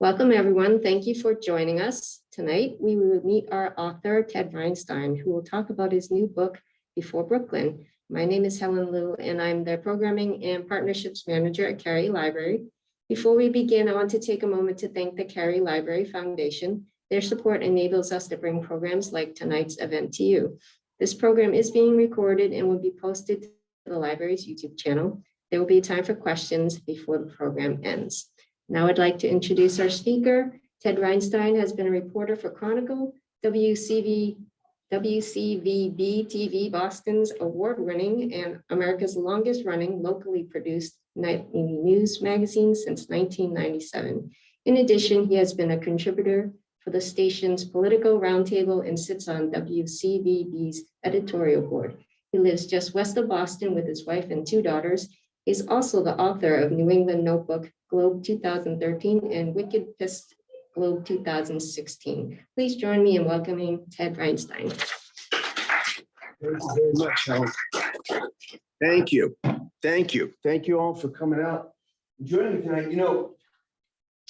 Welcome, everyone. Thank you for joining us. Tonight, we will meet our author, Ted Reinstein, who will talk about his new book, Before Brooklyn. My name is Helen Liu, and I'm the Programming and Partnerships Manager at Carey Library. Before we begin, I want to take a moment to thank the Carey Library Foundation. Their support enables us to bring programs like tonight's event to you. This program is being recorded and will be posted to the library's YouTube channel. There will be time for questions before the program ends. Now I'd like to introduce our speaker. Ted Reinstein has been a reporter for Chronicle, WCVB TV, Boston's award-winning and America's longest-running locally produced nightly news magazine since 1997. In addition, he has been a contributor for the station's Political Roundtable and sits on WCVB's editorial board. He lives just west of Boston with his wife and two daughters. He's also the author of New England Notebook, Globe 2013, and Wicked Pissed, Globe 2016. Please join me in welcoming Ted Reinstein. Thank you very much, Helen. Thank you. Thank you. Thank you all for coming out and joining me tonight. You know,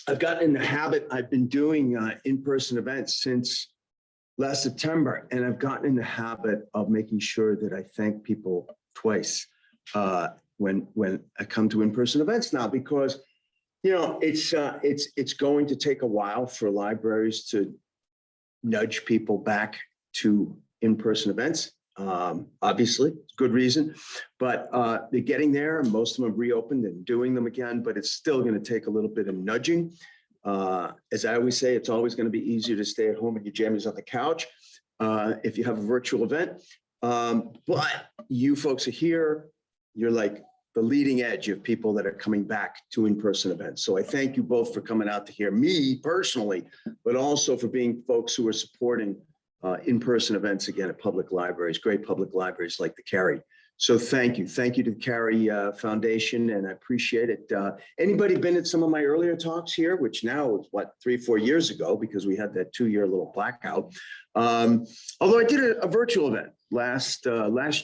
I've gotten in the habit, I've been doing in-person events since last September, and I've gotten in the habit of making sure that I thank people twice when I come to in-person events now, because you know it's going to take a while for libraries to nudge people back to in-person events. Obviously, good reason, but they're getting there. Most of them have reopened and doing them again, but it's still going to take a little bit of nudging. As I always say, it's always going to be easier to stay at home in your jammies on the couch if you have a virtual event. But you folks are here. You're like the leading edge of people that are coming back to in-person events. So I thank you both for coming out to hear me personally, but also for being folks who are supporting in-person events again at public libraries, great public libraries like the Carey. So thank you. Thank you to the Carey Foundation, and I appreciate it. Anybody been at some of my earlier talks here, which now is what, 3 or 4 years ago, because we had that 2-year little blackout. Although I did a virtual event last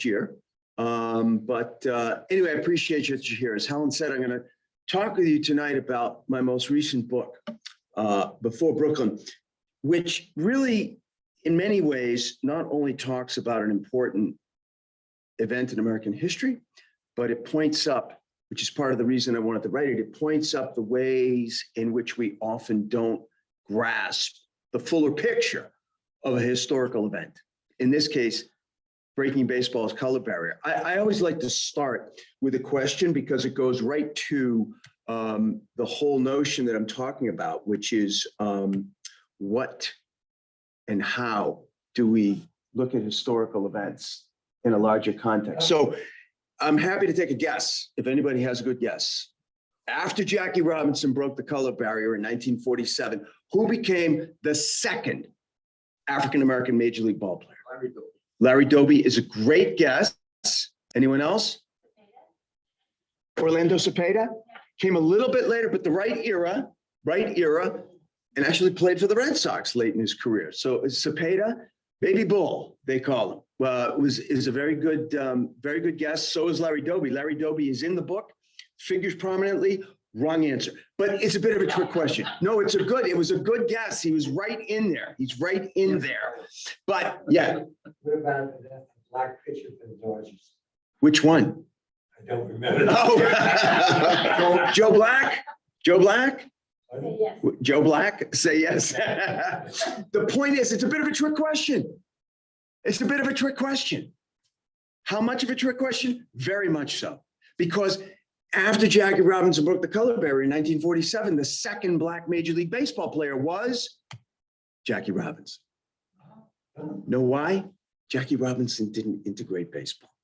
year. But anyway, I appreciate you that you're here. As Helen said, I'm going to talk with you tonight about my most recent book, Before Brooklyn, which really, in many ways, not only talks about an important event in American history, but it points up, which is part of the reason I wanted to write it, it points up the ways in which we often don't grasp the fuller picture of a historical event. In this case, breaking baseball's color barrier. I always like to start with a question because it goes right to the whole notion that I'm talking about, which is what and how do we look at historical events in a larger context? So I'm happy to take a guess if anybody has a good guess. After Jackie Robinson broke the color barrier in 1947, who became the second African-American Major League ball player? Larry Doby. Larry Doby is a great guess. Anyone else? Orlando Cepeda came a little bit later, but the right era, and actually played for the Red Sox late in his career. So Cepeda, Baby Bull, they call him, is a very good guess. So is Larry Doby. Larry Doby is in the book, figures prominently. Wrong answer, but it's a bit of a trick question. No, it was a good guess. He was right in there. He's right in there. But yeah. What about the black pitcher for the Dodgers? Which one? I don't remember. Oh, Joe Black? Joe Black? Say yes. Joe Black? Say yes. The point is, it's a bit of a trick question. It's a bit of a trick question. How much of a trick question? Very much so. Because after Jackie Robinson broke the color barrier in 1947, the second black Major League Baseball player was Jackie Robinson. Know why? Jackie Robinson didn't integrate baseball.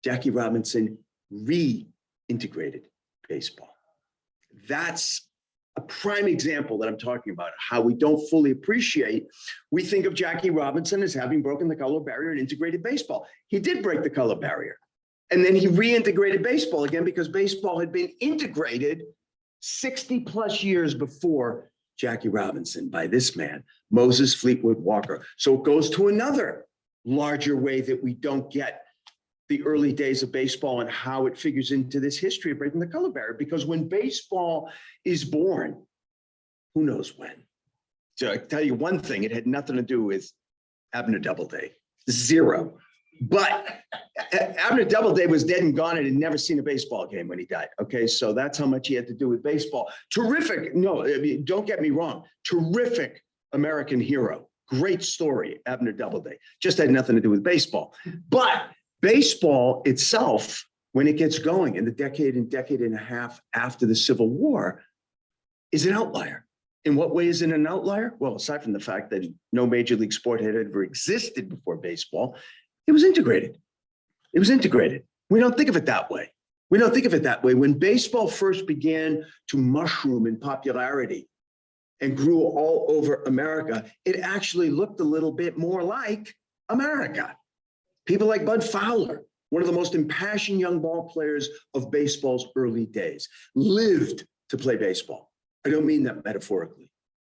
Jackie Robinson reintegrated baseball. That's a prime example that I'm talking about, how we don't fully appreciate. We think of Jackie Robinson as having broken the color barrier and integrated baseball. He did break the color barrier. And then he reintegrated baseball again because baseball had been integrated 60 plus years before Jackie Robinson by this man, Moses Fleetwood Walker. So it goes to another larger way that we don't get the early days of baseball and how it figures into this history of breaking the color barrier. Because when baseball is born, who knows when. So I tell you one thing, it had nothing to do with Abner Doubleday, zero. But Abner Doubleday was dead and gone and had never seen a baseball game when he died. Okay, so that's how much he had to do with baseball. Terrific, no, I mean, don't get me wrong, terrific American hero. Great story, Abner Doubleday. Just had nothing to do with baseball. But baseball itself, when it gets going in the decade and a half after the Civil War, is an outlier. In what way is it an outlier? Well, aside from the fact that no major league sport had ever existed before baseball, it was integrated. It was integrated. We don't think of it that way. We don't think of it that way. When baseball first began to mushroom in popularity and grew all over America, it actually looked a little bit more like America. People like Bud Fowler, one of the most impassioned young ball players of baseball's early days, lived to play baseball. I don't mean that metaphorically.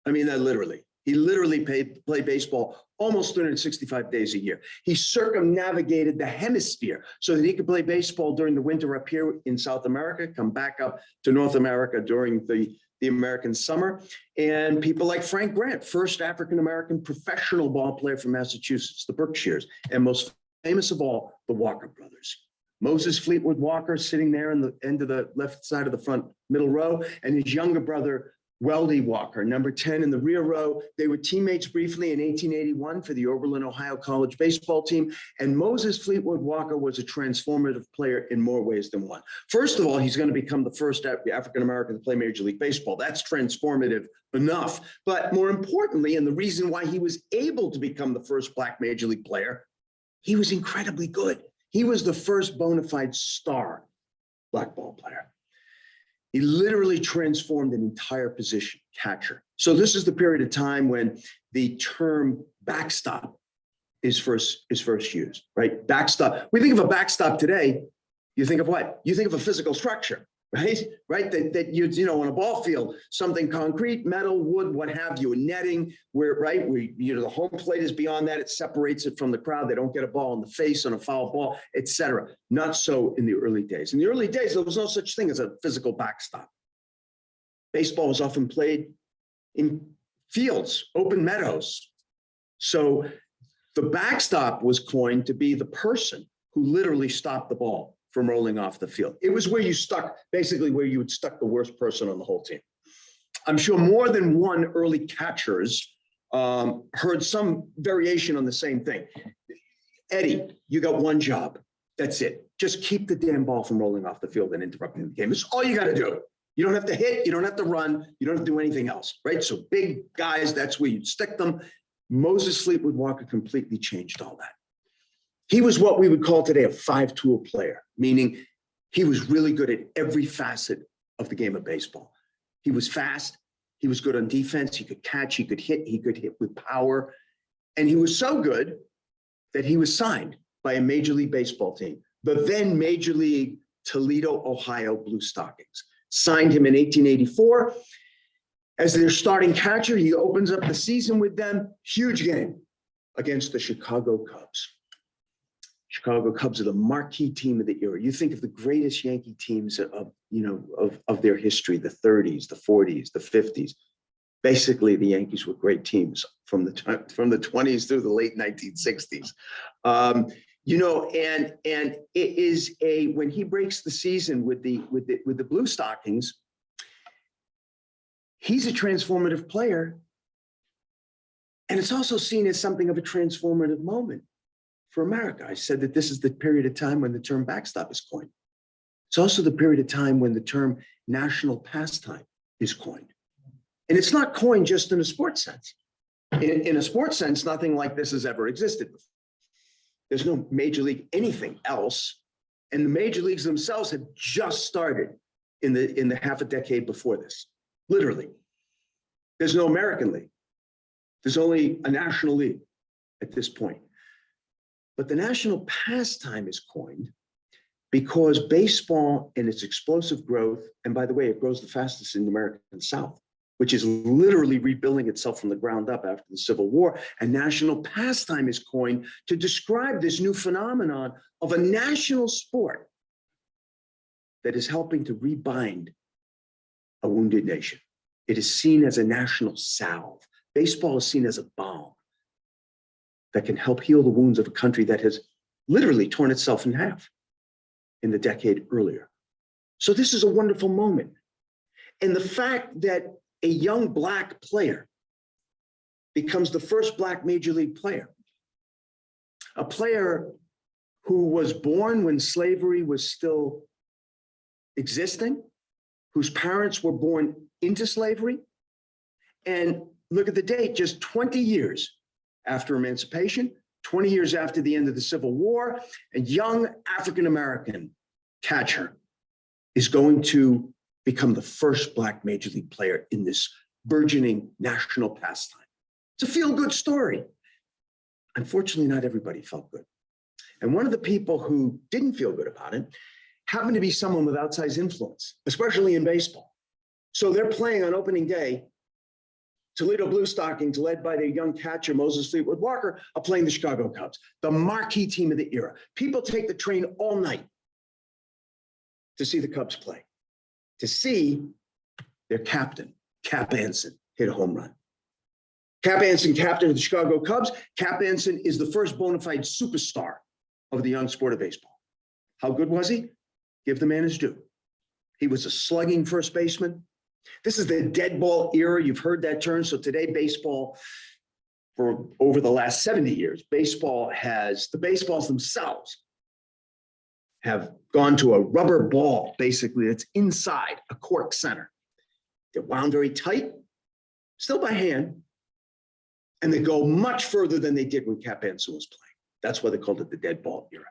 I mean that literally. He literally played baseball almost 365 days a year. He circumnavigated the hemisphere so that he could play baseball during the winter up here in South America, come back up to North America during the American summer. And people like Frank Grant, first African-American professional ball player from Massachusetts, the Berkshires, and most famous of all, the Walker brothers. Moses Fleetwood Walker sitting there in the end of the left side of the front middle row, and his younger brother, Weldy Walker, number 10 in the rear row. They were teammates briefly in 1881 for the Oberlin, Ohio college baseball team. And Moses Fleetwood Walker was a transformative player in more ways than one. First of all, he's going to become the first African-American to play Major League Baseball. That's transformative enough. But more importantly, and the reason why he was able to become the first Black Major League player, he was incredibly good. He was the first bona fide star Black ball player. He literally transformed an entire position, catcher. So this is the period of time when the term backstop is first used, right? Backstop. We think of a backstop today, you think of what? You think of a physical structure, right? Right? That you know, on a ball field, something concrete, metal, wood, what have you, netting, where, right? The home plate is beyond that. It separates it from the crowd. They don't get a ball in the face on a foul ball, etc. Not so in the early days. In the early days, there was no such thing as a physical backstop. Baseball was often played in fields, open meadows. So the backstop was coined to be the person who literally stopped the ball from rolling off the field. It was where you stuck, basically where you would stuck the worst person on the whole team. I'm sure more than one early catchers heard some variation on the same thing. Eddie, you got one job. That's it. Just keep the damn ball from rolling off the field and interrupting the game. It's all you got to do. You don't have to hit. You don't have to run. You don't have to do anything else, right? So big guys, that's where you'd stick them. Moses Fleetwood Walker completely changed all that. He was what we would call today a five-tool player, meaning he was really good at every facet of the game of baseball. He was fast. He was good on defense. He could catch. He could hit with power. And he was so good that he was signed by a Major League Baseball team, the then Major League Toledo, Ohio Blue Stockings. Signed him in 1884 as their starting catcher. He opens up the season with them. Huge game against the Chicago Cubs. Chicago Cubs are the marquee team of the era. You think of the greatest Yankee teams of their history, the 30s, the 40s, the 50s. Basically, the Yankees were great teams from the 20s through the late 1960s. And it is when he breaks the season with the Blue Stockings, he's a transformative player. And it's also seen as something of a transformative moment for America. I said that this is the period of time when the term backstop is coined. It's also the period of time when the term national pastime is coined. And it's not coined just in a sports sense. In a sports sense, nothing like this has ever existed before. There's no major league anything else. And the major leagues themselves had just started in the half a decade before this, literally. There's no American League. There's only a National League at this point. But the national pastime is coined because baseball and its explosive growth, and by the way, it grows the fastest in the American South, which is literally rebuilding itself from the ground up after the Civil War. And national pastime is coined to describe this new phenomenon of a national sport that is helping to rebind a wounded nation. It is seen as a national salve. Baseball is seen as a balm that can help heal the wounds of a country that has literally torn itself in half in the decade earlier. So this is a wonderful moment. And the fact that a young Black player becomes the first Black major league player, a player who was born when slavery was still existing, whose parents were born into slavery. And look at the date, just 20 years after emancipation, 20 years after the end of the Civil War, a young African-American catcher is going to become the first Black major league player in this burgeoning national pastime. It's a feel-good story. Unfortunately, not everybody felt good. And one of the people who didn't feel good about it happened to be someone with outsized influence, especially in baseball. So they're playing on opening day. Toledo Blue Stockings, led by their young catcher, Moses Fleetwood Walker, are playing the Chicago Cubs, the marquee team of the era. People take the train all night to see the Cubs play, to see their captain, Cap Anson, hit a home run. Cap Anson, captain of the Chicago Cubs. Cap Anson is the first bona fide superstar of the young sport of baseball. How good was he? Give the man his due. He was a slugging first baseman. This is the dead ball era. You've heard that term. So today, baseball, for over the last 70 years, the baseballs themselves have gone to a rubber ball, basically, that's inside a cork center. They're wound very tight, still by hand, and they go much further than they did when Cap Anson was playing. That's why they called it the dead ball era.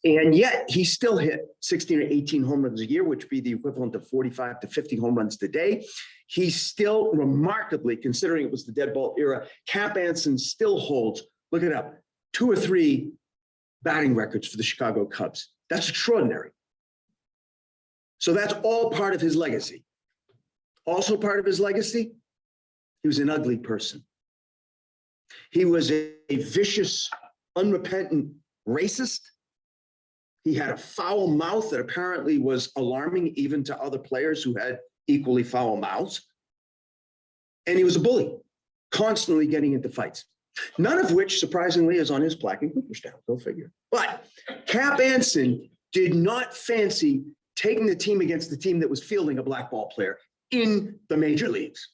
And yet he still hit 16 or 18 home runs a year, which would be the equivalent of 45 to 50 home runs today. He still remarkably, considering it was the dead ball era, Cap Anson still holds, look it up, 2 or 3 batting records for the Chicago Cubs. That's extraordinary. So that's all part of his legacy. Also part of his legacy, he was an ugly person. He was a vicious, unrepentant racist. He had a foul mouth that apparently was alarming even to other players who had equally foul mouths. And he was a bully, constantly getting into fights. None of which, surprisingly, is on his plaque in Cooperstown, go figure. But Cap Anson did not fancy taking the team against the team that was fielding a black ball player in the major leagues.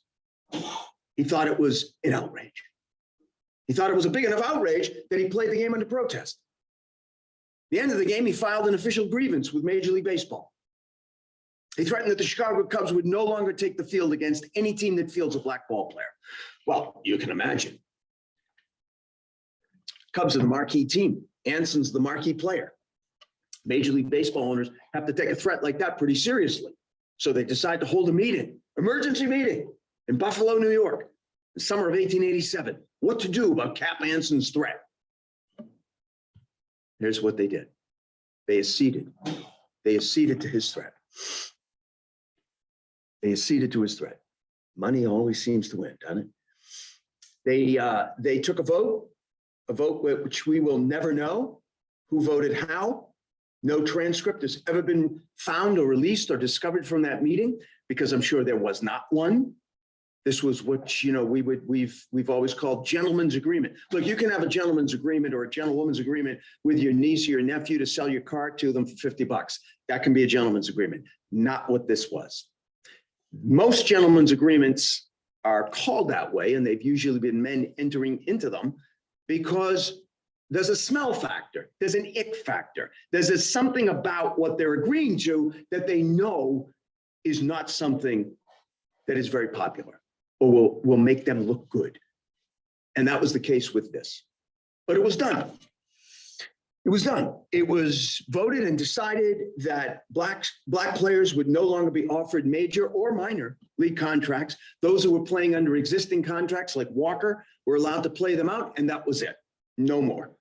He thought it was an outrage. He thought it was a big enough outrage that he played the game under protest. At the end of the game, he filed an official grievance with Major League Baseball. He threatened that the Chicago Cubs would no longer take the field against any team that fields a black ball player. Well, you can imagine. Cubs are the marquee team. Anson's the marquee player. Major League Baseball owners have to take a threat like that pretty seriously. So they decide to hold a meeting, emergency meeting in Buffalo, New York, the summer of 1887. What to do about Cap Anson's threat? Here's what they did. They acceded. They acceded to his threat. They acceded to his threat. Money always seems to win, doesn't it? They took a vote which we will never know who voted how. No transcript has ever been found or released or discovered from that meeting, because I'm sure there was not one. This was what, we've always called gentleman's agreement. Look, you can have a gentleman's agreement or a gentlewoman's agreement with your niece or your nephew to sell your car to them for $50. That can be a gentleman's agreement. Not what this was. Most gentlemen's agreements are called that way, and they've usually been men entering into them because there's a smell factor, there's an ick factor, there's something about what they're agreeing to that they know is not something that is very popular or will make them look good. And that was the case with this. But it was done. It was done. It was voted and decided that black players would no longer be offered major or minor league contracts. Those who were playing under existing contracts like Walker were allowed to play them out, and that was it. No more.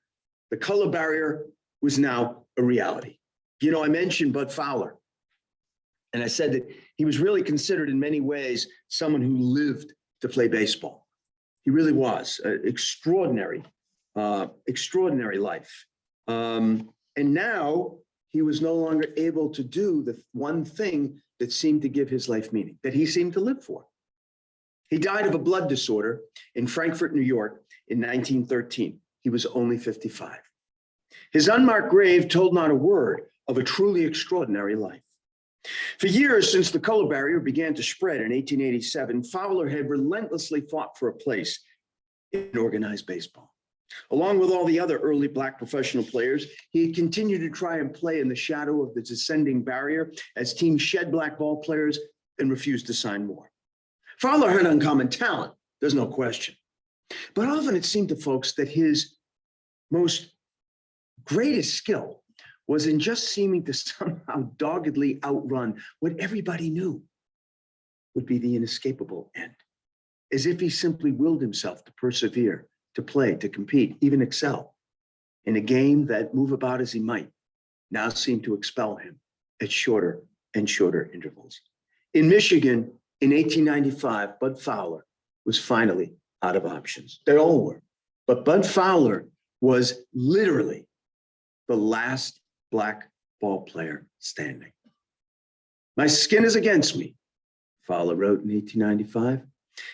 The color barrier was now a reality. You know, I mentioned Bud Fowler, and I said that he was really considered in many ways someone who lived to play baseball. He really was an extraordinary life. And now he was no longer able to do the one thing that seemed to give his life meaning, that he seemed to live for. He died of a blood disorder in Frankfurt, New York in 1913. He was only 55. His unmarked grave told not a word of a truly extraordinary life. For years since the color barrier began to spread in 1887, Fowler had relentlessly fought for a place in organized baseball. Along with all the other early Black professional players, he had continued to try and play in the shadow of the descending barrier as teams shed Black ball players and refused to sign more. Fowler had uncommon talent, there's no question. But often it seemed to folks that his most greatest skill was in just seeming to somehow doggedly outrun what everybody knew would be the inescapable end, as if he simply willed himself to persevere, to play, to compete, even excel in a game that, move about as he might, now seemed to expel him at shorter and shorter intervals. In Michigan in 1895, Bud Fowler was finally out of options. They all were. But Bud Fowler was literally the last Black ball player standing. My skin is against me, Fowler wrote in 1895.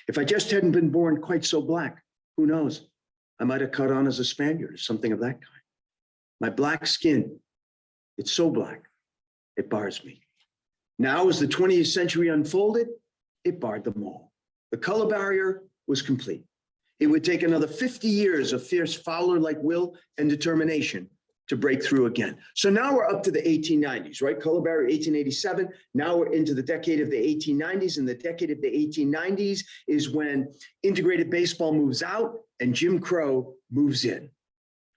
If I just hadn't been born quite so Black, who knows? I might have caught on as a Spaniard or something of that kind. My Black skin, it's so Black, it bars me. Now, as the 20th century unfolded, it barred them all. The color barrier was complete. It would take another 50 years of fierce Fowler-like will and determination to break through again. So now we're up to the 1890s, right? Color barrier 1887. Now we're into the decade of the 1890s, and the decade of the 1890s is when integrated baseball moves out and Jim Crow moves in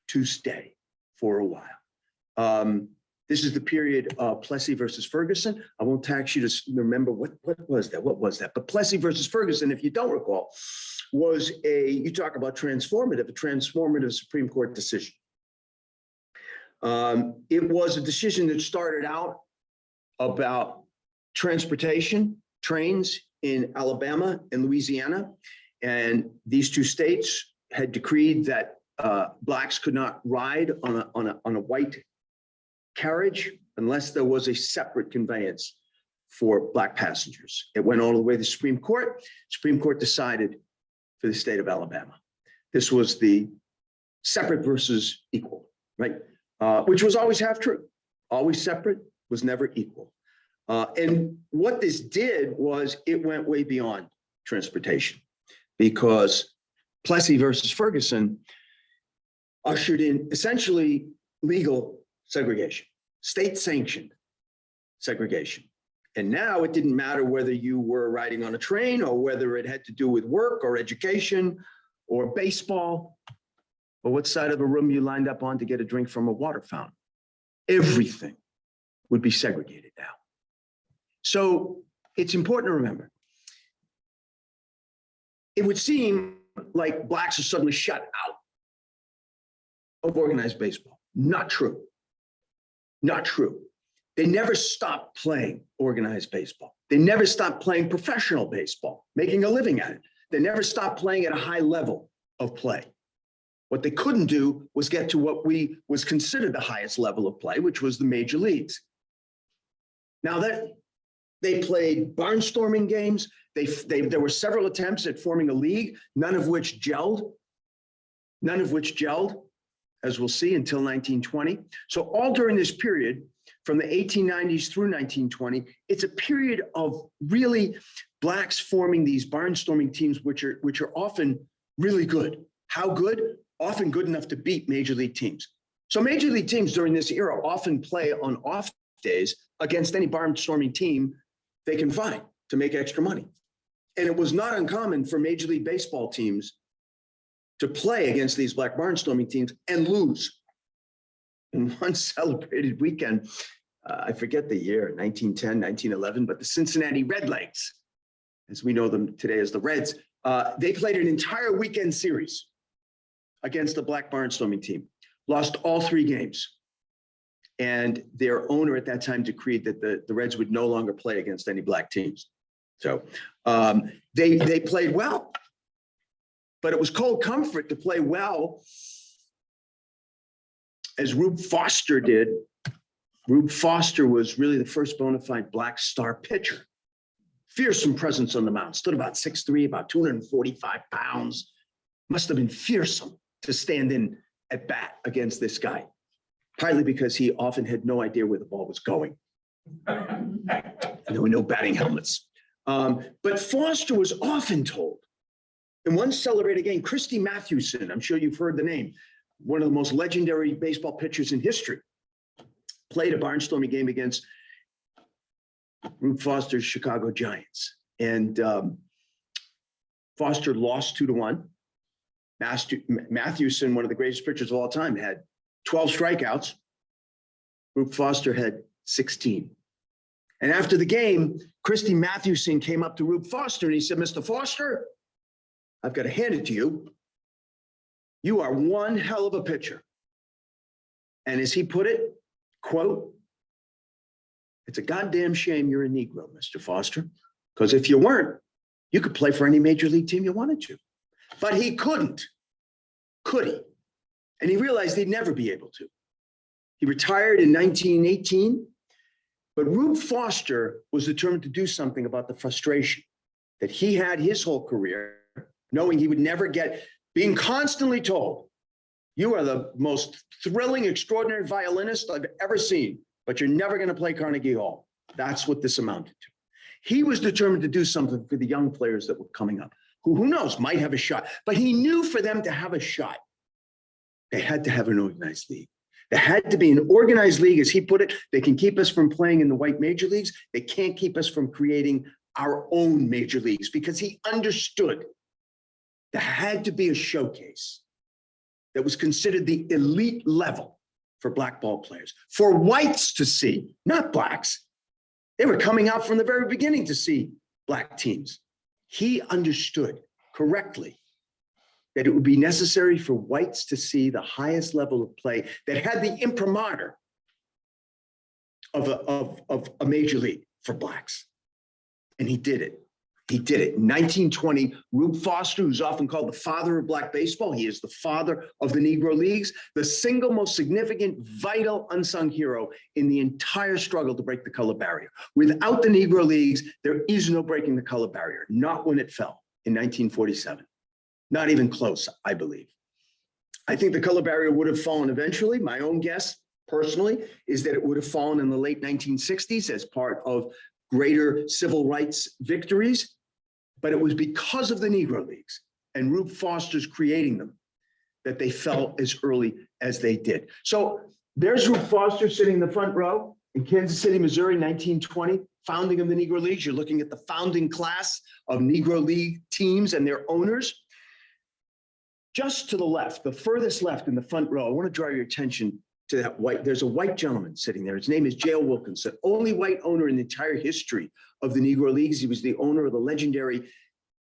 to stay for a while. This is the period of Plessy versus Ferguson. I won't tax you to remember what was that? But Plessy versus Ferguson, if you don't recall, was you talk about a transformative Supreme Court decision. It was a decision that started out about transportation, trains in Alabama and Louisiana. And these two states had decreed that Blacks could not ride on a white carriage unless there was a separate conveyance for Black passengers. It went all the way to the Supreme Court. Supreme Court decided for the state of Alabama. This was the separate versus equal, right? Which was always half true. Always separate, was never equal. And what this did was it went way beyond transportation, because Plessy versus Ferguson ushered in essentially legal segregation, state-sanctioned segregation. And now it didn't matter whether you were riding on a train or whether it had to do with work or education or baseball, or what side of the room you lined up on to get a drink from a water fountain. Everything would be segregated now. So it's important to remember, it would seem like Blacks are suddenly shut out of organized baseball. Not true. Not true. They never stopped playing organized baseball. They never stopped playing professional baseball, making a living at it. They never stopped playing at a high level of play. What they couldn't do was get to what was considered the highest level of play, which was the major leagues. Now that they played barnstorming games, there were several attempts at forming a league, none of which gelled, as we'll see, until 1920. So all during this period, from the 1890s through 1920, it's a period of really Blacks forming these barnstorming teams, which are often really good. How good? Often good enough to beat major league teams. So major league teams during this era often play on off days against any barnstorming team they can find to make extra money. And it was not uncommon for Major League Baseball teams to play against these Black barnstorming teams and lose. In one celebrated weekend, I forget the year, 1910, 1911, but the Cincinnati Redlegs, as we know them today as the Reds, they played an entire weekend series against the Black barnstorming team, lost all 3 games. And their owner at that time decreed that the Reds would no longer play against any Black teams. So they played well, but it was cold comfort to play well as Rube Foster did. Rube Foster was really the first bona fide Black star pitcher fearsome presence on the mound, stood about 6'3", about 245 pounds. Must have been fearsome to stand in at bat against this guy, partly because he often had no idea where the ball was going. There were no batting helmets. But Foster was often told, in one celebrated game, Christy Mathewson, I'm sure you've heard the name, one of the most legendary baseball pitchers in history, played a barnstorming game against Rube Foster's Chicago Giants. And Foster lost 2-1. Mathewson, one of the greatest pitchers of all time, had 12 strikeouts. Rube Foster had 16. And after the game, Christy Mathewson came up to Rube Foster and he said, "Mr. Foster, I've got to hand it to you. You are one hell of a pitcher." And as he put it, quote, "It's a goddamn shame you're a Negro, Mr. Foster, because if you weren't, you could play for any major league team you wanted to." But he couldn't, could he? And he realized he'd never be able to. He retired in 1918, but Rube Foster was determined to do something about the frustration that he had his whole career, knowing he would never get, being constantly told, "You are the most thrilling, extraordinary violinist I've ever seen, but you're never going to play Carnegie Hall." That's what this amounted to. He was determined to do something for the young players that were coming up, who knows, might have a shot. But he knew for them to have a shot, they had to have an organized league. There had to be an organized league, as he put it. They can keep us from playing in the white major leagues. They can't keep us from creating our own major leagues, because he understood there had to be a showcase that was considered the elite level for black ball players, for whites to see, not blacks. They were coming out from the very beginning to see black teams. He understood correctly that it would be necessary for whites to see the highest level of play that had the imprimatur of a major league for blacks. And he did it. He did it. In 1920, Rube Foster, who's often called the father of black baseball, he is the father of the Negro Leagues, the single most significant, vital, unsung hero in the entire struggle to break the color barrier. Without the Negro Leagues, there is no breaking the color barrier, not when it fell in 1947. Not even close, I believe. I think the color barrier would have fallen eventually. My own guess, personally, is that it would have fallen in the late 1960s as part of greater civil rights victories. But it was because of the Negro Leagues and Rube Foster's creating them that they fell as early as they did. So there's Rube Foster sitting in the front row in Kansas City, Missouri, 1920, founding of the Negro Leagues. You're looking at the founding class of Negro League teams and their owners. Just to the left, the furthest left in the front row, I want to draw your attention to that white. There's a white gentleman sitting there. His name is J.L. Wilkinson, only white owner in the entire history of the Negro Leagues. He was the owner of the legendary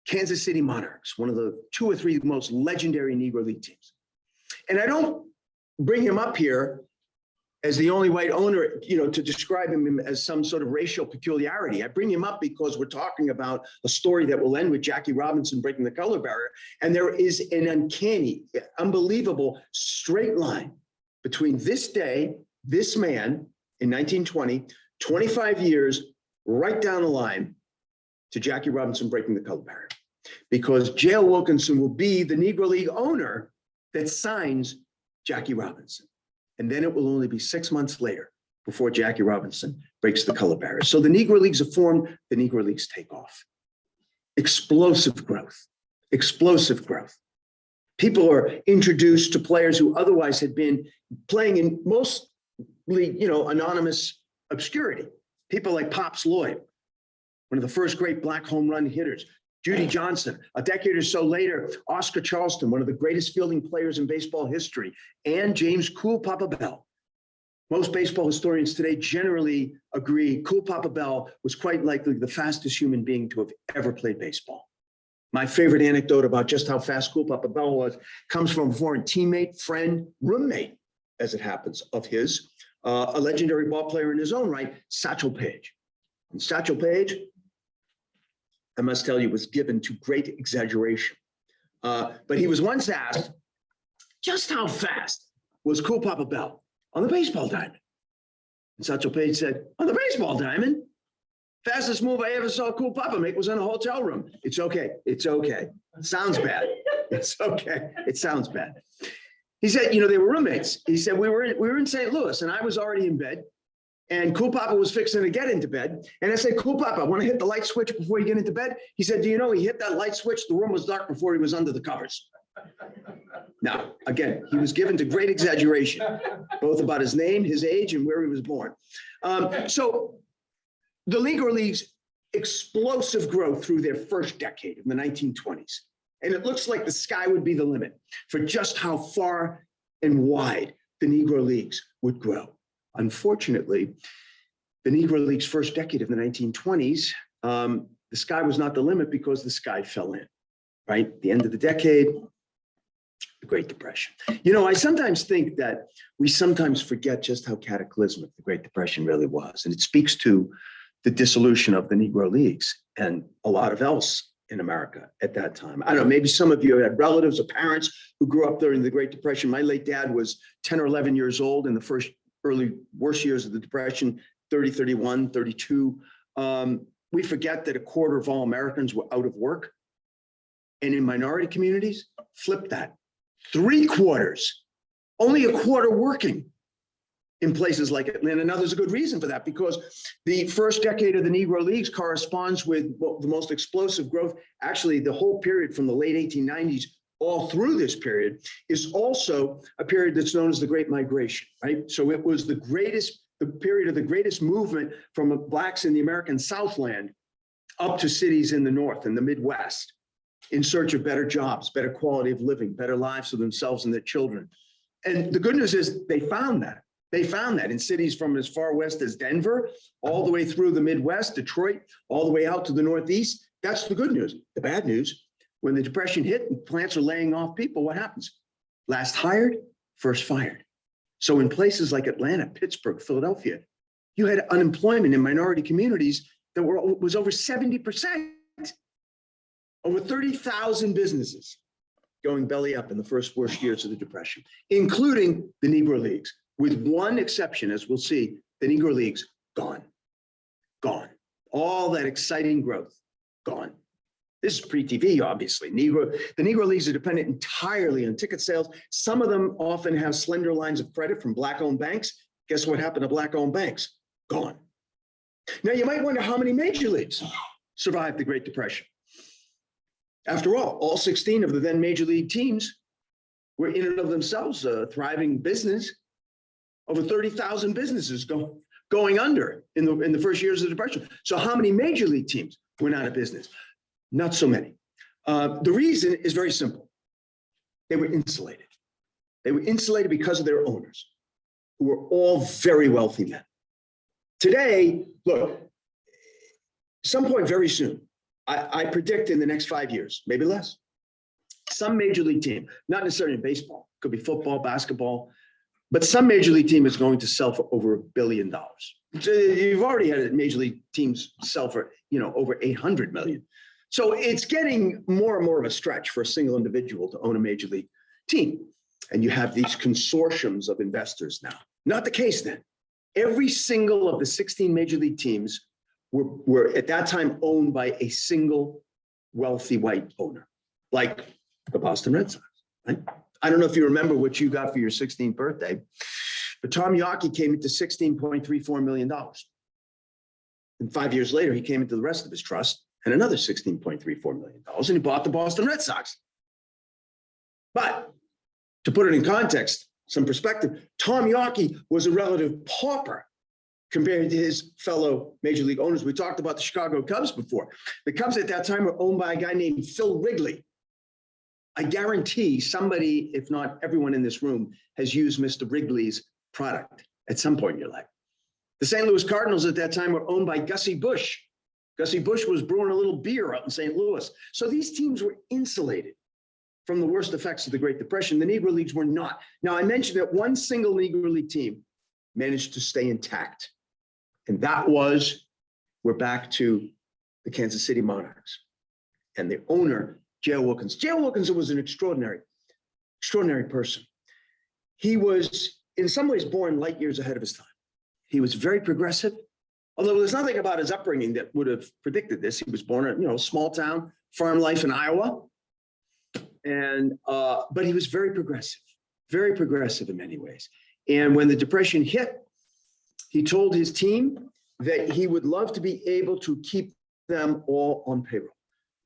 Kansas City Monarchs, one of the 2 or 3 most legendary Negro League teams. And I don't bring him up here as the only white owner, to describe him as some sort of racial peculiarity. I bring him up because we're talking about a story that will end with Jackie Robinson breaking the color barrier. And there is an uncanny, unbelievable straight line between this day, this man in 1920, 25 years, right down the line to Jackie Robinson breaking the color barrier. Because J.L. Wilkinson will be the Negro League owner that signs Jackie Robinson. And then it will only be 6 months later before Jackie Robinson breaks the color barrier. So the Negro Leagues are formed, the Negro Leagues take off. Explosive growth, explosive growth. People are introduced to players who otherwise had been playing in mostly, anonymous obscurity. People like Pops Lloyd, one of the first great black home run hitters. Judy Johnson, a decade or so later, Oscar Charleston, one of the greatest fielding players in baseball history, and James Cool Papa Bell. Most baseball historians today generally agree Cool Papa Bell was quite likely the fastest human being to have ever played baseball. My favorite anecdote about just how fast Cool Papa Bell was comes from a former teammate, friend, roommate, as it happens, of his, a legendary ball player in his own right, Satchel Paige. And Satchel Paige, I must tell you, was given to great exaggeration. But he was once asked, just how fast was Cool Papa Bell on the baseball diamond? And Satchel Paige said, on the baseball diamond? Fastest move I ever saw Cool Papa make was in a hotel room. It's okay. It's okay. Sounds bad. It's okay. It sounds bad. He said, they were roommates. He said, we were in St. Louis and I was already in bed and Cool Papa was fixing to get into bed. And I said, Cool Papa, I want to hit the light switch before you get into bed. He said, do you know he hit that light switch? The room was dark before he was under the covers. Now, again, he was given to great exaggeration, both about his name, his age, and where he was born. So the Negro Leagues explosive growth through their first decade of the 1920s. And it looks like the sky would be the limit for just how far and wide the Negro Leagues would grow. Unfortunately, the Negro Leagues' first decade of the 1920s, the sky was not the limit because the sky fell in, right? The end of the decade, the Great Depression. I sometimes think that we sometimes forget just how cataclysmic the Great Depression really was. And it speaks to the dissolution of the Negro Leagues and a lot of else in America at that time. I don't know, maybe some of you had relatives or parents who grew up during the Great Depression. My late dad was 10 or 11 years old in the first worst years of the Depression, 30, 31, 32. We forget that a quarter of all Americans were out of work. And in minority communities, flip that. 3/4, only a quarter working in places like Atlanta. Now, there's a good reason for that, because the first decade of the Negro Leagues corresponds with the most explosive growth. Actually, the whole period from the late 1890s all through this period is also a period that's known as the Great Migration, right? So it was the period of the greatest movement from Blacks in the American Southland up to cities in the North and the Midwest in search of better jobs, better quality of living, better lives for themselves and their children. And the good news is they found that. They found that in cities from as far west as Denver, all the way through the Midwest, Detroit, all the way out to the Northeast. That's the good news. The bad news, when the Depression hit and plants are laying off people, what happens? Last hired, first fired. So in places like Atlanta, Pittsburgh, Philadelphia, you had unemployment in minority communities that was over 70%. Over 30,000 businesses going belly up in the first worst years of the Depression, including the Negro Leagues. With one exception, as we'll see, the Negro Leagues gone. All that exciting growth, gone. This is pre-TV, obviously. The Negro Leagues are dependent entirely on ticket sales. Some of them often have slender lines of credit from Black-owned banks. Guess what happened to Black-owned banks? Gone. Now, you might wonder how many major leagues survived the Great Depression. After all 16 of the then major league teams were in and of themselves a thriving business. Over 30,000 businesses going under in the first years of the Depression. So how many major league teams went out of business? Not so many. The reason is very simple. They were insulated. They were insulated because of their owners, who were all very wealthy men. Today, look, some point very soon, I predict in the next 5 years, maybe less, some major league team, not necessarily in baseball, could be football, basketball, but some major league team is going to sell for over $1 billion. So you've already had major league teams sell for, over 800 million. So it's getting more and more of a stretch for a single individual to own a major league team. And you have these consortiums of investors now. Not the case then. Every single of the 16 major league teams were at that time owned by a single wealthy white owner, like the Boston Red Sox. Right? I don't know if you remember what you got for your 16th birthday, but Tom Yawkey came into $16.34 million. And 5 years later, he came into the rest of his trust and another $16.34 million, and he bought the Boston Red Sox. But to put it in context, some perspective, Tom Yawkey was a relative pauper compared to his fellow major league owners. We talked about the Chicago Cubs before. The Cubs at that time were owned by a guy named Phil Wrigley. I guarantee somebody, if not everyone in this room, has used Mr. Wrigley's product at some point in your life. The St. Louis Cardinals at that time were owned by Gussie Busch. Gussie Busch was brewing a little beer out in St. Louis. So these teams were insulated from the worst effects of the Great Depression. The Negro Leagues were not. Now, I mentioned that one single Negro League team managed to stay intact. And that was, we're back to the Kansas City Monarchs and the owner, J.L. Wilkinson. J.L. Wilkinson was an extraordinary person. He was, in some ways, born light years ahead of his time. He was very progressive, Although there's nothing about his upbringing that would have predicted this. He was born in, small town, farm life in Iowa. And, but he was very progressive in many ways. And when the Depression hit, he told his team that he would love to be able to keep them all on payroll.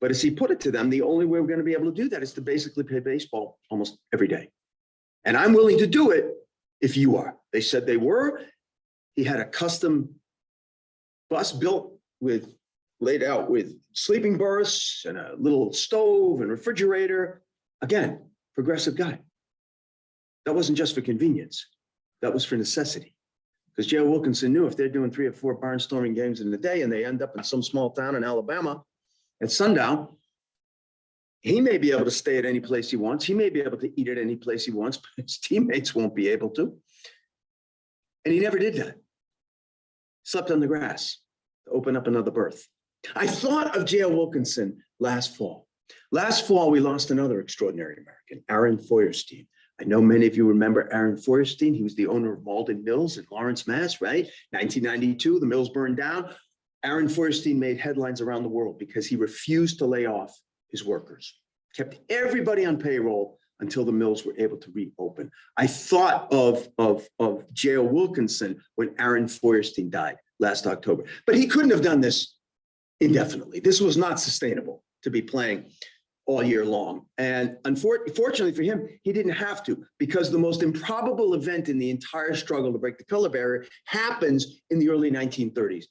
But as he put it to them, the only way we're going to be able to do that is to basically play baseball almost every day. And I'm willing to do it if you are. They said they were. He had a custom bus laid out with sleeping berths and a little stove and refrigerator. Again, progressive guy. That wasn't just for convenience. That was for necessity. Because J.O. Wilkinson knew if they're doing 3 or 4 barnstorming games in a day and they end up in some small town in Alabama at sundown, he may be able to stay at any place he wants. He may be able to eat at any place he wants, but his teammates won't be able to. And he never did that. Slept on the grass to open up another berth. I thought of J.L. Wilkinson last fall. Last fall, we lost another extraordinary American, Aaron Feuerstein. I know many of you remember Aaron Feuerstein. He was the owner of Malden Mills in Lawrence, Mass, right? 1992, the mills burned down. Aaron Feuerstein made headlines around the world because he refused to lay off his workers, kept everybody on payroll until the mills were able to reopen. I thought of J.O. Wilkinson when Aaron Feuerstein died last October, but he couldn't have done this indefinitely. This was not sustainable to be playing all year long. And unfortunately for him, he didn't have to, because the most improbable event in the entire struggle to break the color barrier happens in the early 1930s.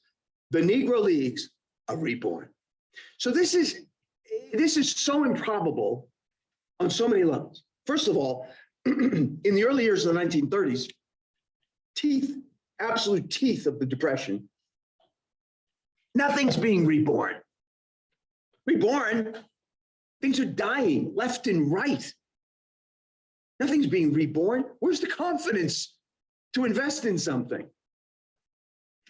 The Negro Leagues are reborn. So this is so improbable on so many levels. First of all, in the early years of the 1930s, absolute teeth of the Depression, nothing's being reborn. Reborn, things are dying left and right. Nothing's being reborn. Where's the confidence to invest in something?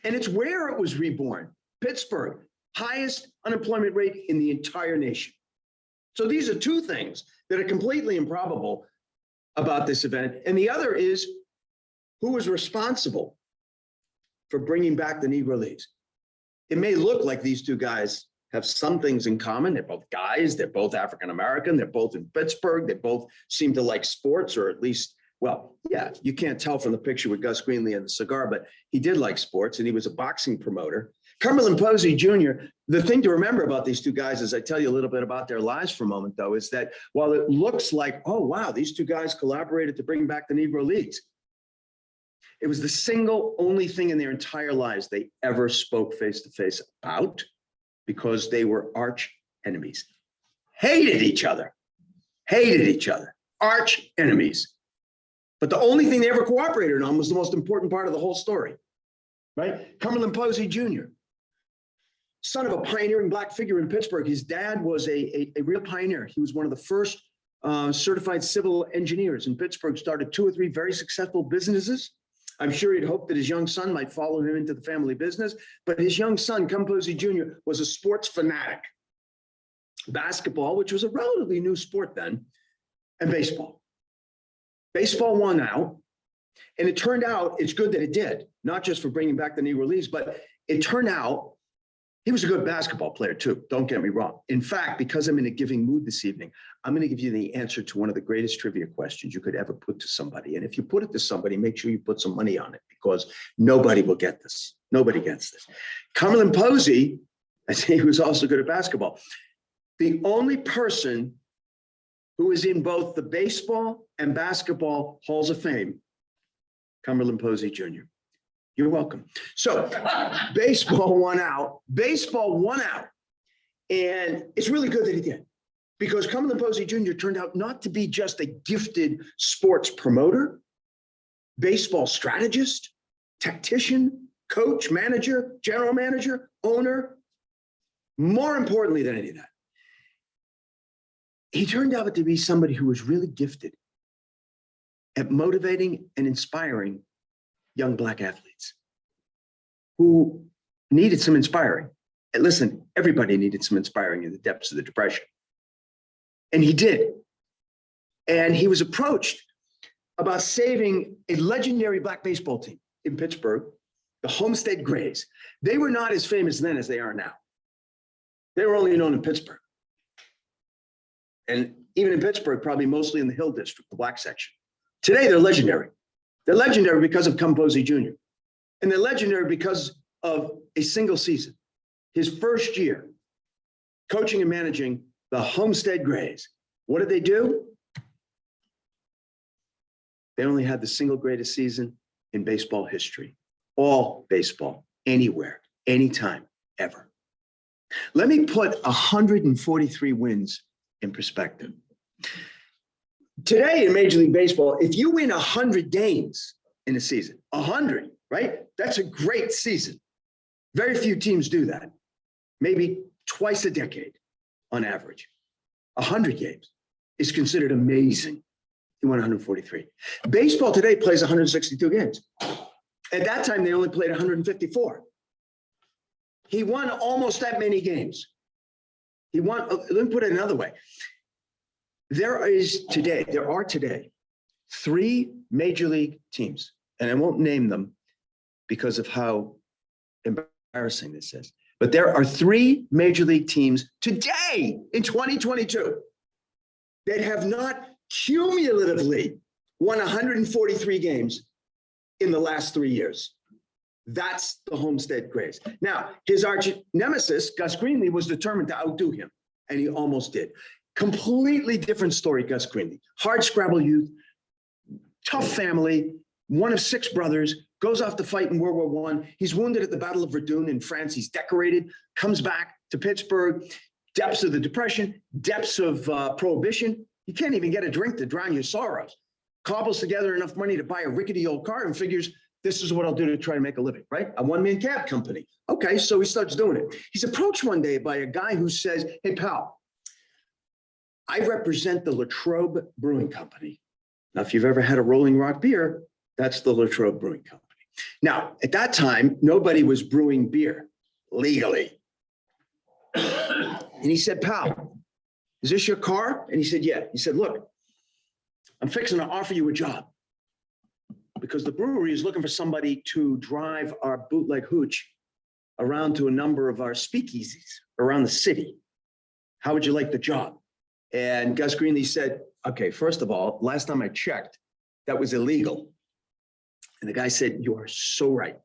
And it's where it was reborn. Pittsburgh, highest unemployment rate in the entire nation. So these are two things that are completely improbable about this event. And the other is, who was responsible for bringing back the Negro Leagues? It may look like these two guys have some things in common. They're both guys. They're both African-American. They're both in Pittsburgh. They both seem to like sports, or at least, well, yeah, you can't tell from the picture with Gus Greenlee and the cigar, but he did like sports, and he was a boxing promoter. Cumberland Posey Jr., the thing to remember about these two guys, as I tell you a little bit about their lives for a moment, though, is that while it looks like, oh, wow, these two guys collaborated to bring back the Negro Leagues, it was the single only thing in their entire lives they ever spoke face-to-face about, because they were arch enemies. Hated each other, arch enemies. But the only thing they ever cooperated on was the most important part of the whole story, right? Cumberland Posey Jr., son of a pioneering Black figure in Pittsburgh. His dad was a real pioneer. He was one of the first certified civil engineers in Pittsburgh, started 2 or 3 very successful businesses. I'm sure he'd hoped that his young son might follow him into the family business, but his young son, Cum Posey Jr., was a sports fanatic. Basketball, which was a relatively new sport then, and baseball. Baseball won out, and it turned out, it's good that it did, not just for bringing back the Negro Leagues, but it turned out he was a good basketball player too, don't get me wrong. In fact, because I'm in a giving mood this evening, I'm gonna give you the answer to one of the greatest trivia questions you could ever put to somebody. And if you put it to somebody, make sure you put some money on it, because nobody will get this. Nobody gets this. Cumberland Posey, I say he was also good at basketball. The only person who is in both the baseball and basketball halls of fame, Cumberland Posey Jr. You're welcome. So baseball won out. And it's really good that he did, because Cumberland Posey Jr. turned out not to be just a gifted sports promoter, baseball strategist, tactician, coach, manager, general manager, owner. More importantly than any of that, he turned out to be somebody who was really gifted at motivating and inspiring young Black athletes who needed some inspiring. And listen, everybody needed some inspiring in the depths of the Depression. And he did. And he was approached about saving a legendary Black baseball team in Pittsburgh the Homestead Grays. They were not as famous then as they are now. They were only known in Pittsburgh. And even in Pittsburgh, probably mostly in the Hill District, the black section. Today, they're legendary. They're legendary because of Composey Jr. And they're legendary because of a single season. His first year, coaching and managing the Homestead Grays. What did they do? They only had the single greatest season in baseball history. All baseball, anywhere, anytime, ever. Let me put 143 wins in perspective. Today in Major League Baseball, if you win 100 games in a season, 100, right? That's a great season. Very few teams do that. Maybe twice a decade on average. 100 games is considered amazing. He won 143. Baseball today plays 162 games. At that time, they only played 154. He won almost that many games. He won, let me put it another way. There are today 3 major league teams, and I won't name them because of how embarrassing this is, but there are 3 major league teams today in 2022 that have not cumulatively won 143 games in the last 3 years. That's the Homestead Grays. Now, his arch nemesis, Gus Greenlee, was determined to outdo him, and he almost did. Completely different story, Gus Greenlee. Hard scrabble youth, tough family, one of 6 brothers, goes off to fight in World War I. He's wounded at the Battle of Verdun in France. He's decorated, comes back to Pittsburgh, depths of the Depression, depths of Prohibition. You can't even get a drink to drown your sorrows. Cobbles together enough money to buy a rickety old car and figures, this is what I'll do to try to make a living, right? A one-man cab company. Okay, so he starts doing it. He's approached one day by a guy who says, hey, pal, I represent the Latrobe Brewing Company. Now, if you've ever had a Rolling Rock beer, that's the Latrobe Brewing Company. Now, at that time, nobody was brewing beer legally. And he said, pal, is this your car? And he said, yeah. He said, look, I'm fixing to offer you a job because the brewery is looking for somebody to drive our bootleg hooch around to a number of our speakeasies around the city. How would you like the job? And Gus Greenlee said, okay, first of all, last time I checked, that was illegal. And the guy said, you are so right.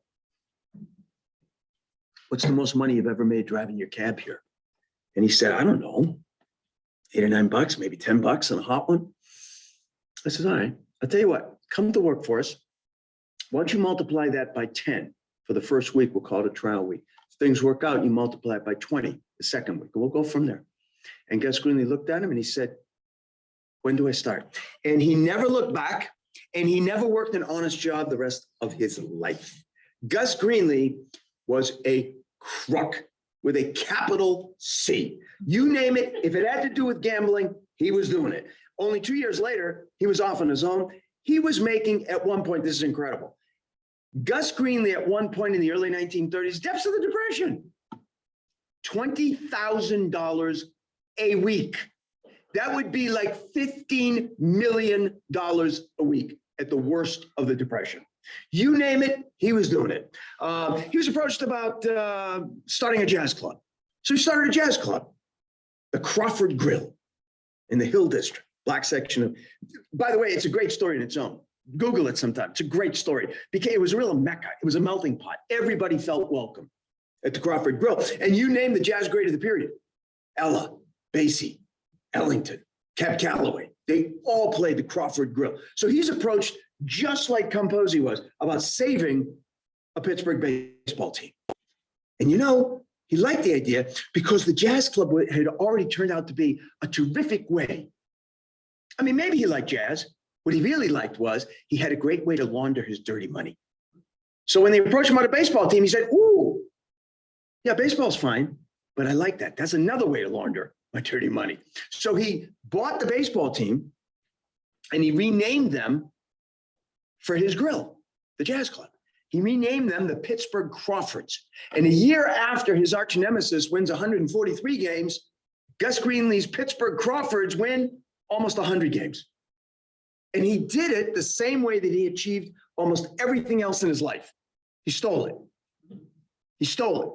What's the most money you've ever made driving your cab here? And he said, I don't know, $8 or $9, maybe $10 on a hot one. I said, all right, I'll tell you what, come to work for us. Why don't you multiply that by 10 for the first week? We'll call it a trial week. If things work out, you multiply it by 20 the second week. We'll go from there. And Gus Greenlee looked at him and he said, when do I start? And he never looked back, and he never worked an honest job the rest of his life. Gus Greenlee was a crook with a capital C. You name it, if it had to do with gambling, he was doing it. Only 2 years later, he was off on his own. He was making, at one point, this is incredible. Gus Greenlee, at one point in the early 1930s, depths of the Depression, $20,000 a week. That would be like $15 million a week at the worst of the Depression. You name it, he was doing it. He was approached about starting a jazz club. So he started a jazz club, the Crawford Grill in the Hill District, black section of, by the way, it's a great story in its own. Google it sometime. It's a great story. It was a real mecca. It was a melting pot. Everybody felt welcome at the Crawford Grill. And you name the jazz great of the period. Ella, Basie, Ellington, Cab Calloway. They all played the Crawford Grill. So he's approached just like Composey was about saving a Pittsburgh baseball team. And you know, he liked the idea because the jazz club had already turned out to be a terrific way. I mean, maybe he liked jazz. What he really liked was he had a great way to launder his dirty money. So when they approached him on a baseball team, he said, ooh, yeah, baseball's fine, but I like that. That's another way to launder my dirty money. So he bought the baseball team and he renamed them for his grill, the jazz club. He renamed them the Pittsburgh Crawfords. And a year after his arch nemesis wins 143 games, Gus Greenlee's Pittsburgh Crawfords win almost 100 games. And he did it the same way that he achieved almost everything else in his life. He stole it. He stole it.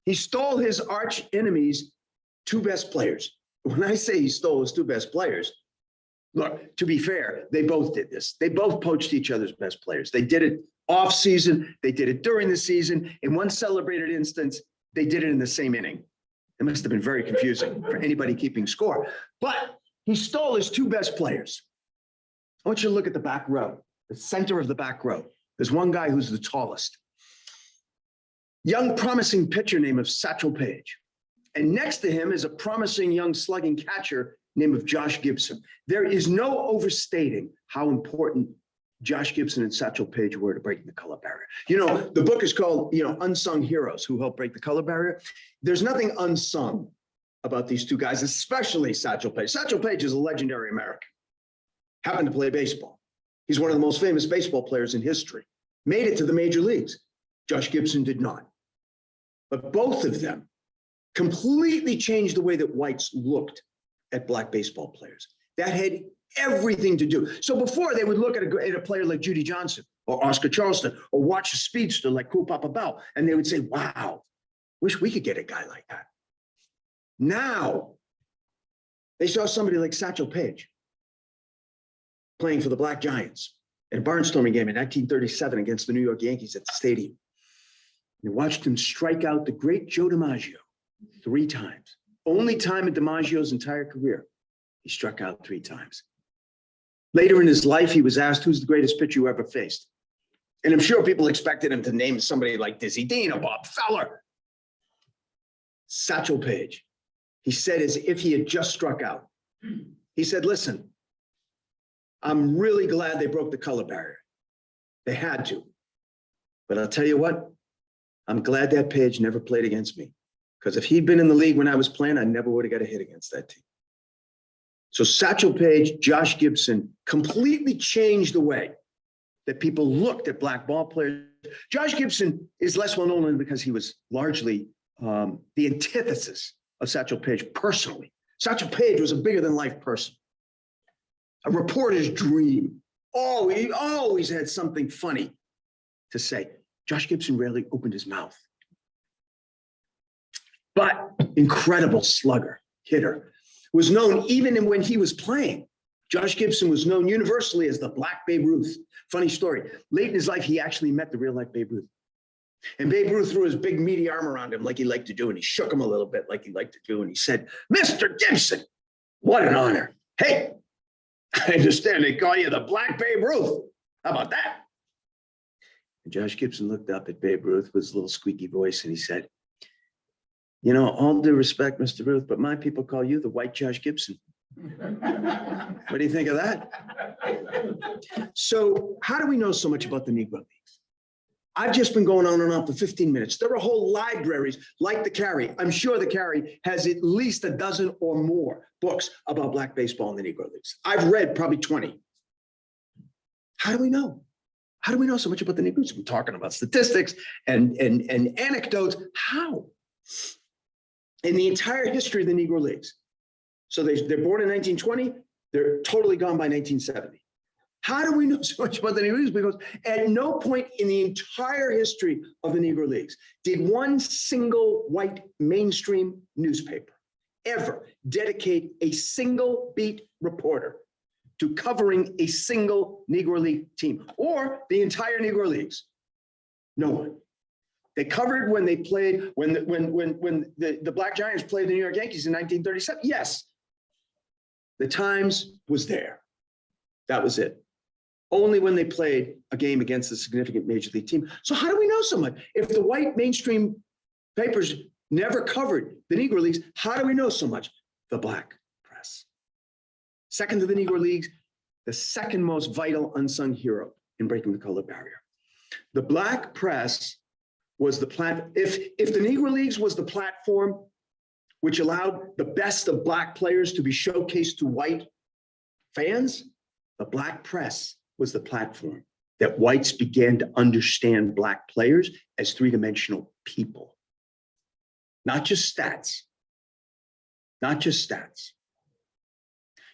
He stole his arch enemy's two best players. When I say he stole his two best players, look, to be fair, they both did this. They both poached each other's best players. They did it off season. They did it during the season. In one celebrated instance, they did it in the same inning. It must have been very confusing for anybody keeping score. But he stole his two best players. I want you to look at the back row, the center of the back row. There's one guy who's the tallest. Young, promising pitcher named Satchel Paige. And next to him is a promising young slugging catcher named Josh Gibson. There is no overstating how important Josh Gibson and Satchel Paige were to breaking the color barrier. You know, the book is called, Unsung Heroes Who Helped Break the Color Barrier. There's nothing unsung about these two guys, especially Satchel Paige. Satchel Paige is a legendary American. Happened to play baseball. He's one of the most famous baseball players in history. Made it to the major leagues. Josh Gibson did not. But both of them completely changed the way that whites looked at black baseball players. That had everything to do. So before they would look at a player like Judy Johnson or Oscar Charleston or watch a speedster like Cool Papa Bell, and they would say, wow, wish we could get a guy like that. Now, they saw somebody like Satchel Paige playing for the Black Giants in a barnstorming game in 1937 against the New York Yankees at the stadium. They watched him strike out the great Joe DiMaggio 3 times. Only time in DiMaggio's entire career, he struck out 3 times. Later in his life, he was asked, who's the greatest pitcher you ever faced? And I'm sure people expected him to name somebody like Dizzy Dean or Bob Feller. Satchel Paige. He said as if he had just struck out. He said, listen, I'm really glad they broke the color barrier. They had to. But I'll tell you what, I'm glad that Paige never played against me. Because if he'd been in the league when I was playing, I never would have got a hit against that team. So Satchel Paige, Josh Gibson completely changed the way that people looked at black ball players. Josh Gibson is less well known because he was largely the antithesis of Satchel Paige personally. Satchel Paige was a bigger than life person, a reporter's dream. Oh, he always had something funny to say. Josh Gibson rarely opened his mouth. But incredible slugger, hitter, was known even when he was playing. Josh Gibson was known universally as the Black Babe Ruth. Funny story. Late in his life, he actually met the real life Babe Ruth. And Babe Ruth threw his big meaty arm around him like he liked to do, and he shook him a little bit like he liked to do, and he said, Mr. Gibson, what an honor. Hey, I understand they call you the Black Babe Ruth. How about that? And Josh Gibson looked up at Babe Ruth with his little squeaky voice, and he said, you know, all due respect, Mr. Ruth, but my people call you the white Josh Gibson. What do you think of that? So how do we know so much about the Negro Leagues? I've just been going on and on for 15 minutes. There are whole libraries like the Carry. I'm sure the Carry has at least a dozen or more books about black baseball in the Negro Leagues. I've read probably 20. How do we know? How do we know so much about the Negro Leagues? We're talking about statistics and anecdotes. How? In the entire history of the Negro Leagues. So they're born in 1920, they're totally gone by 1970. How do we know so much about the Negro Leagues? Because at no point in the entire history of the Negro Leagues did one single white mainstream newspaper ever dedicate a single beat reporter to covering a single Negro League team or the entire Negro Leagues. No one. They covered when they played, when the Black Giants played the New York Yankees in 1937. Yes, the Times was there. That was it. Only when they played a game against a significant major league team. So how do we know so much? If the white mainstream papers never covered the Negro Leagues, how do we know so much? The black press. Second to the Negro Leagues, the second most vital unsung hero in breaking the color barrier. The black press was the if the Negro Leagues was the platform which allowed the best of black players to be showcased to white fans, the black press was the platform that whites began to understand black players as three-dimensional people. Not just stats. Not just stats.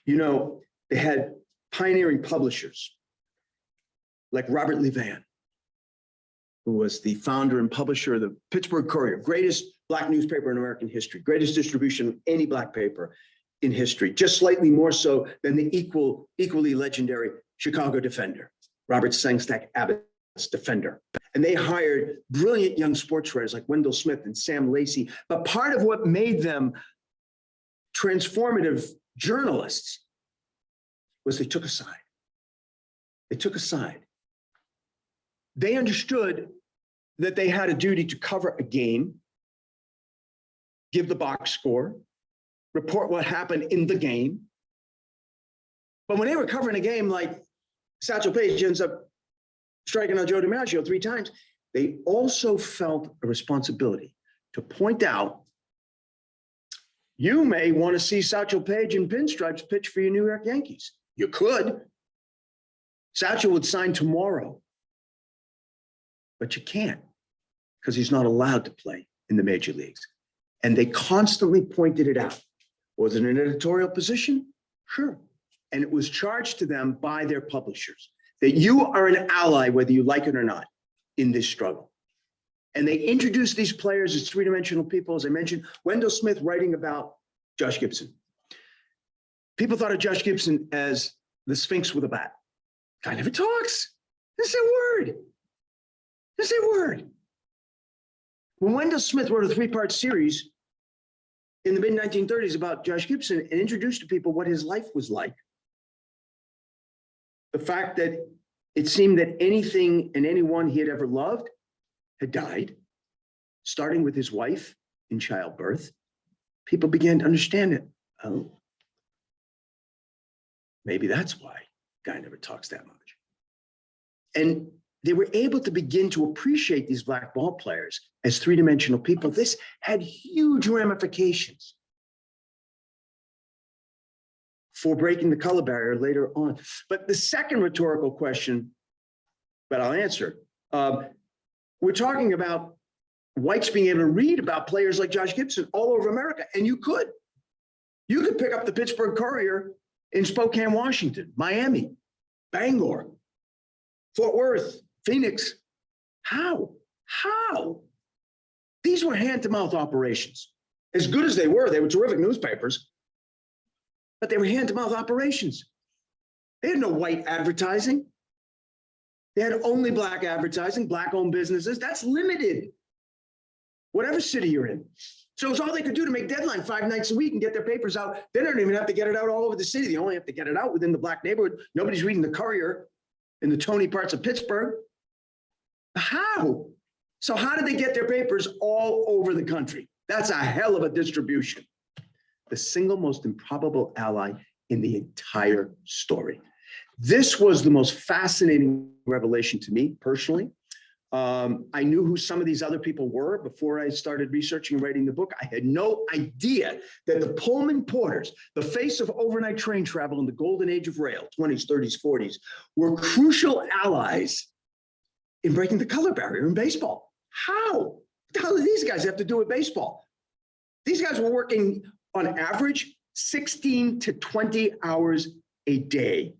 You know, they had pioneering publishers like Robert Levan, who was the founder and publisher of the Pittsburgh Courier, greatest black newspaper in American history, greatest distribution of any black paper in history, just slightly more so than the equally legendary Chicago Defender, Robert Sangstack Abbott's Defender. And they hired brilliant young sports writers like Wendell Smith and Sam Lacey. But part of what made them transformative journalists was they took a side. They took a side. They understood that they had a duty to cover a game, give the box score, report what happened in the game. But when they were covering a game like Satchel Paige ends up striking out Joe DiMaggio 3 times, they also felt a responsibility to point out, you may want to see Satchel Paige in pinstripes pitch for your New York Yankees. You could. Satchel would sign tomorrow. But you can't, because he's not allowed to play in the major leagues. And they constantly pointed it out. Was it an editorial position? Sure. And it was charged to them by their publishers that you are an ally, whether you like it or not, in this struggle. And they introduced these players as three-dimensional people. As I mentioned, Wendell Smith writing about Josh Gibson. People thought of Josh Gibson as the Sphinx with a bat. Guy never talks. Doesn't say a word. Doesn't say a word. When Wendell Smith wrote a 3-part series in the mid-1930s about Josh Gibson and introduced to people what his life was like, the fact that it seemed that anything and anyone he had ever loved had died, starting with his wife in childbirth, people began to understand it. Oh, maybe that's why Guy never talks that much. And they were able to begin to appreciate these black ball players as three-dimensional people. This had huge ramifications for breaking the color barrier later on. But the second rhetorical question that I'll answer, we're talking about whites being able to read about players like Josh Gibson all over America, and you could. You could pick up the Pittsburgh Courier in Spokane, Washington, Miami, Bangor, Fort Worth, Phoenix. How? These were hand-to-mouth operations. As good as they were terrific newspapers, but they were hand-to-mouth operations. They had no white advertising. They had only black advertising, black-owned businesses. That's limited, whatever city you're in. So it's all they could do to make deadline 5 nights a week and get their papers out. They don't even have to get it out all over the city. They only have to get it out within the black neighborhood. Nobody's reading the Courier in the Tony parts of Pittsburgh. How? So how did they get their papers all over the country? That's a hell of a distribution. The single most improbable ally in the entire story. This was the most fascinating revelation to me personally. I knew who some of these other people were before I started researching and writing the book. I had no idea that the Pullman porters, the face of overnight train travel in the golden age of rail, 20s, 30s, 40s, were crucial allies in breaking the color barrier in baseball. How? What the hell do these guys have to do with baseball? These guys were working on average 16 to 20 hours a day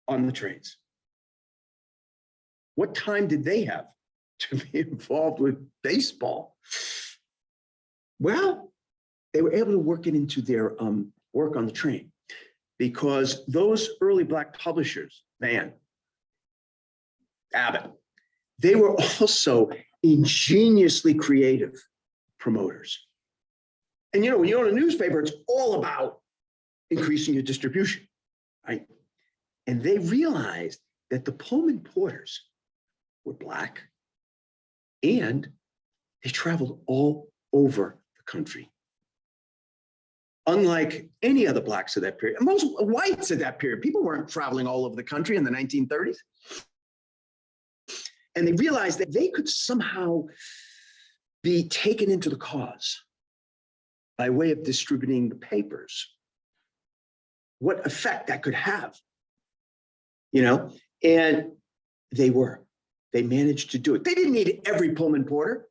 on the trains. What time did they have to be involved with baseball? Well, they were able to work it into their work on the train, because those early black publishers, Van, Abbott, they were also ingeniously creative promoters. And you know, when you own a newspaper, it's all about increasing your distribution, right? And they realized that the Pullman porters were black and they traveled all over the country. Unlike any other blacks of that period, and most whites of that period, people weren't traveling all over the country in the 1930s. And they realized that they could somehow be taken into the cause by way of distributing the papers. What effect that could have, you know? And they managed to do it. They didn't need every Pullman porter.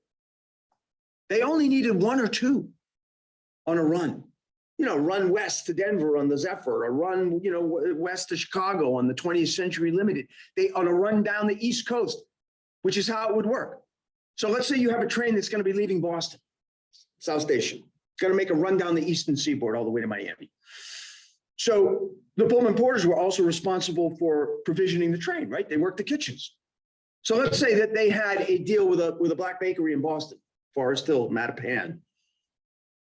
They only needed 1 or 2 on a run. You know, run west to Denver on the Zephyr, or run, you know, west to Chicago on the 20th Century Limited. They on a run down the East Coast which is how it would work. So let's say you have a train that's going to be leaving Boston, South Station. It's going to make a run down the eastern seaboard all the way to Miami. So the Pullman porters were also responsible for provisioning the train, right? They worked the kitchens. So let's say that they had a deal with a black bakery in Boston, Forest Hill, Mattapan,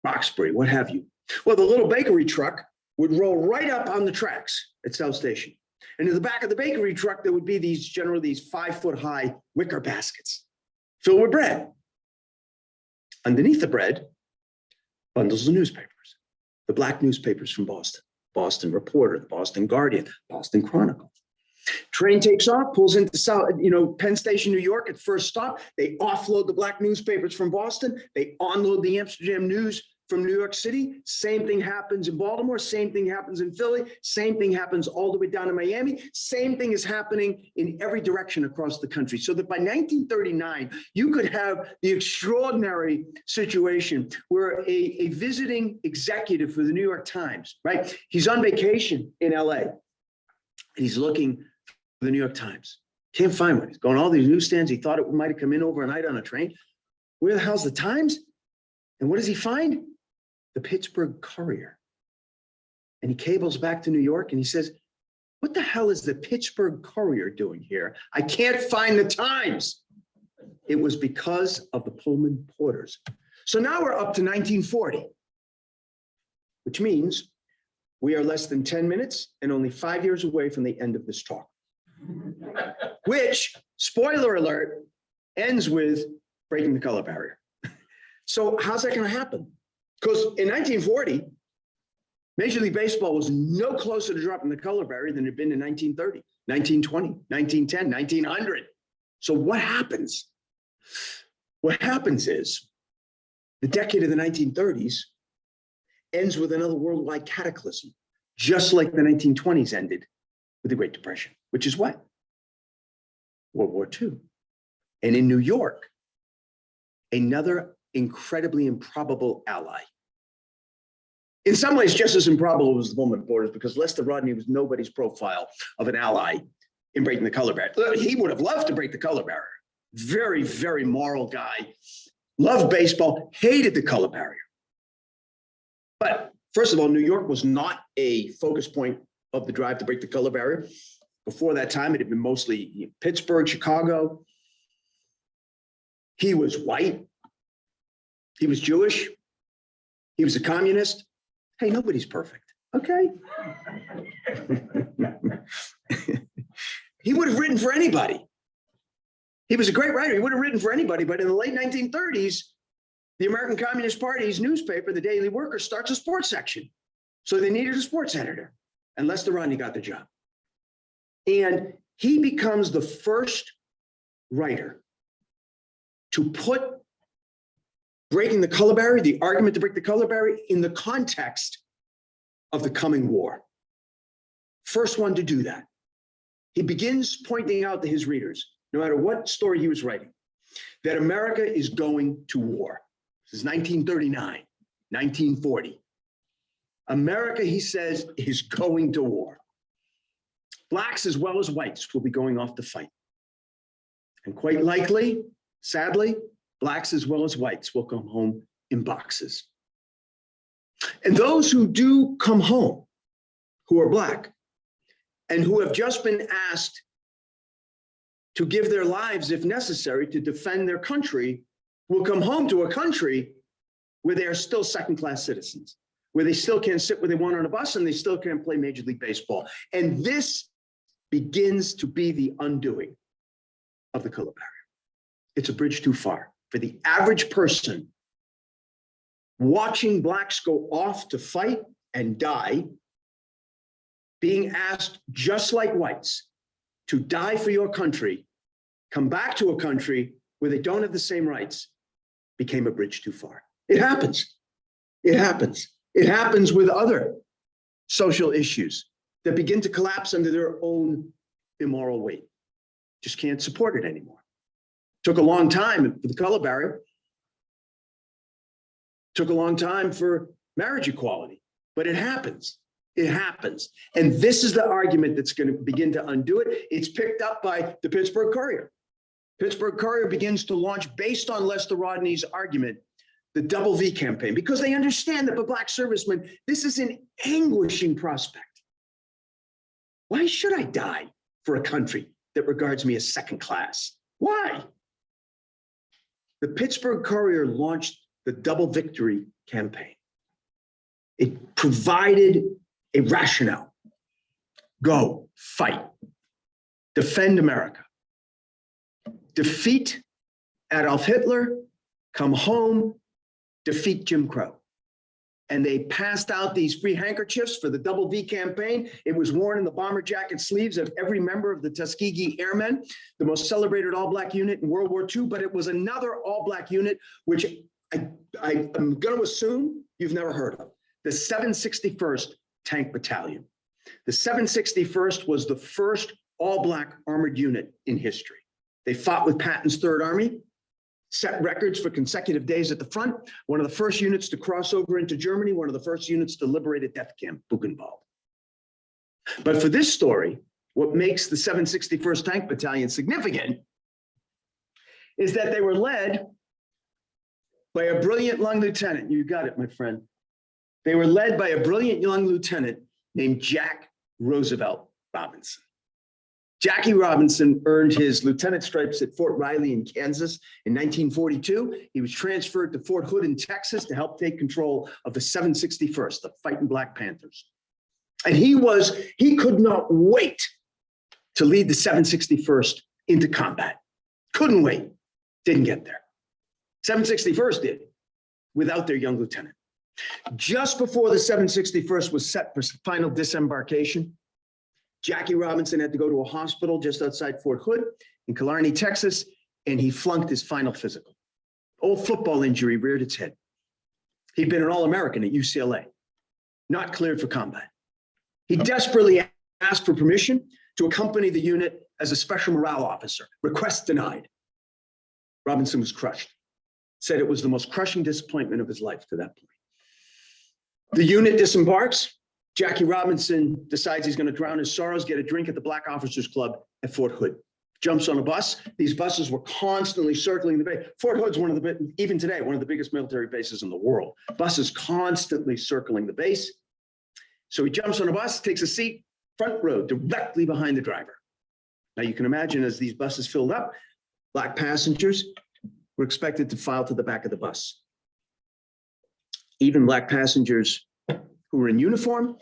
Roxbury, what have you. Well, the little bakery truck would roll right up on the tracks at South Station. And in the back of the bakery truck, there would be these 5-foot high wicker baskets filled with bread. Underneath the bread, bundles of newspapers, the black newspapers from Boston, Boston Reporter, the Boston Guardian, Boston Chronicle. Train takes off, pulls into Penn Station, New York at first stop. They offload the black newspapers from Boston. They unload the Amsterdam News from New York City. Same thing happens in Baltimore. Same thing happens in Philly. Same thing happens all the way down to Miami. Same thing is happening in every direction across the country. So that by 1939, you could have the extraordinary situation where a visiting executive for the New York Times, right? He's on vacation in LA and he's looking for the New York Times. Can't find one. He's going to all these newsstands. He thought it might have come in overnight on a train. Where the hell's the Times? And what does he find? The Pittsburgh Courier. And he cables back to New York and he says, what the hell is the Pittsburgh Courier doing here? I can't find the Times. It was because of the Pullman porters. So now we're up to 1940, which means we are less than 10 minutes and only 5 years away from the end of this talk, which, spoiler alert, ends with breaking the color barrier. So how's that going to happen? Because in 1940, Major League Baseball was no closer to dropping the color barrier than it had been in 1930, 1920, 1910, 1900. So what happens? What happens is the decade of the 1930s ends with another worldwide cataclysm, just like the 1920s ended with the Great Depression, which is what? World War II. And in New York, another incredibly improbable ally. In some ways, just as improbable as the Pullman porters, because Lester Rodney was nobody's profile of an ally in breaking the color barrier. He would have loved to break the color barrier. Very, very moral guy. Loved baseball, hated the color barrier. But first of all, New York was not a focus point of the drive to break the color barrier. Before that time, it had been mostly Pittsburgh, Chicago. He was white. He was Jewish. He was a communist. Hey, nobody's perfect, okay? He would have written for anybody. He was a great writer. He would have written for anybody, but in the late 1930s, the American Communist Party's newspaper, the Daily Worker, starts a sports section. So they needed a sports editor, and Lester Rodney got the job. And he becomes the first writer to put breaking the color barrier, the argument to break the color barrier, in the context of the coming war. First one to do that. He begins pointing out to his readers, no matter what story he was writing, that America is going to war. This is 1939, 1940. America, he says, is going to war. Blacks as well as whites will be going off to fight. And quite likely, sadly, blacks as well as whites will come home in boxes. And those who do come home, who are black, and who have just been asked to give their lives, if necessary, to defend their country, will come home to a country where they are still second-class citizens, where they still can't sit where they want on a bus and they still can't play Major League Baseball. And this begins to be the undoing of the color barrier. It's a bridge too far. For the average person, watching blacks go off to fight and die, being asked just like whites to die for your country, come back to a country where they don't have the same rights, became a bridge too far. It happens. It happens. It happens with other social issues that begin to collapse under their own immoral weight. Just can't support it anymore. Took a long time for the color barrier. Took a long time for marriage equality, but it happens. It happens. And this is the argument that's going to begin to undo it. It's picked up by the Pittsburgh Courier. Pittsburgh Courier begins to launch, based on Lester Rodney's argument, the Double V campaign, because they understand that for Black servicemen, this is an anguishing prospect. Why should I die for a country that regards me as second class? Why? The Pittsburgh Courier launched the Double Victory campaign. It provided a rationale. Go, fight, defend America, defeat Adolf Hitler, come home, defeat Jim Crow. And they passed out these free handkerchiefs for the Double V campaign. It was worn in the bomber jacket sleeves of every member of the Tuskegee Airmen, the most celebrated all-Black unit in World War II, but it was another all-Black unit, which I'm going to assume you've never heard of, the 761st Tank Battalion. The 761st was the first all-Black armored unit in history. They fought with Patton's Third Army, set records for consecutive days at the front, one of the first units to cross over into Germany, one of the first units to liberate a death camp, Buchenwald. But for this story, what makes the 761st Tank Battalion significant is that they were led by a brilliant young lieutenant. You got it, my friend. They were led by a brilliant young lieutenant named Jack Roosevelt Robinson. Jackie Robinson earned his lieutenant stripes at Fort Riley in Kansas in 1942. He was transferred to Fort Hood in Texas to help take control of the 761st, the fighting Black Panthers. And he could not wait to lead the 761st into combat. Couldn't wait, didn't get there. 761st did, without their young lieutenant. Just before the 761st was set for final disembarkation, Jackie Robinson had to go to a hospital just outside Fort Hood in Killarney, Texas, and he flunked his final physical. Old football injury reared its head. He'd been an All-American at UCLA, not cleared for combat. He desperately asked for permission to accompany the unit as a special morale officer. Request denied. Robinson was crushed, said it was the most crushing disappointment of his life to that point. The unit disembarks. Jackie Robinson decides he's going to drown his sorrows, get a drink at the Black Officers Club at Fort Hood. Jumps on a bus. These buses were constantly circling the base. Fort Hood's even today, one of the biggest military bases in the world. Buses constantly circling the base. So he jumps on a bus, takes a seat, front row, directly behind the driver. Now you can imagine as these buses filled up, Black passengers were expected to file to the back of the bus. Even Black passengers who were in uniform,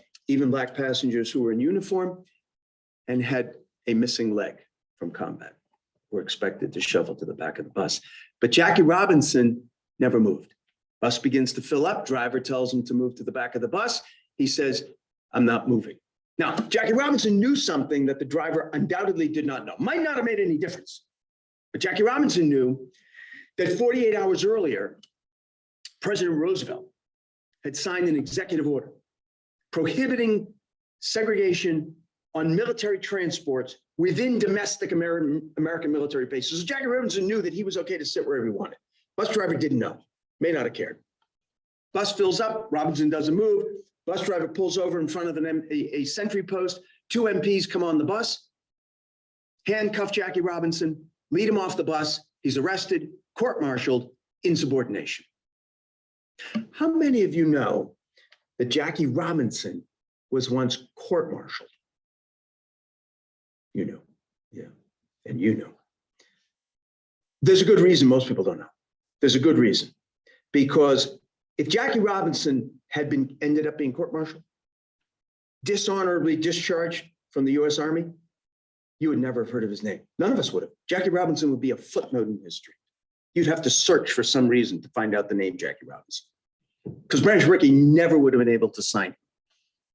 and had a missing leg from combat were expected to shovel to the back of the bus. But Jackie Robinson never moved. Bus begins to fill up. Driver tells him to move to the back of the bus. He says, I'm not moving. Now, Jackie Robinson knew something that the driver undoubtedly did not know. Might not have made any difference. But Jackie Robinson knew that 48 hours earlier, President Roosevelt had signed an executive order prohibiting segregation on military transports within domestic American military bases. So Jackie Robinson knew that he was okay to sit wherever he wanted. Bus driver didn't know, may not have cared. Bus fills up, Robinson doesn't move. Bus driver pulls over in front of a sentry post. Two MPs come on the bus, handcuff Jackie Robinson, lead him off the bus. He's arrested, court-martialed, insubordination. How many of you know that Jackie Robinson was once court-martialed? You know, yeah, and you know. There's a good reason most people don't know. There's a good reason. Because if Jackie Robinson had ended up being court-martialed, dishonorably discharged from the US Army, you would never have heard of his name. None of us would have. Jackie Robinson would be a footnote in history. You'd have to search for some reason to find out the name Jackie Robinson. Because Branch Rickey never would have been able to sign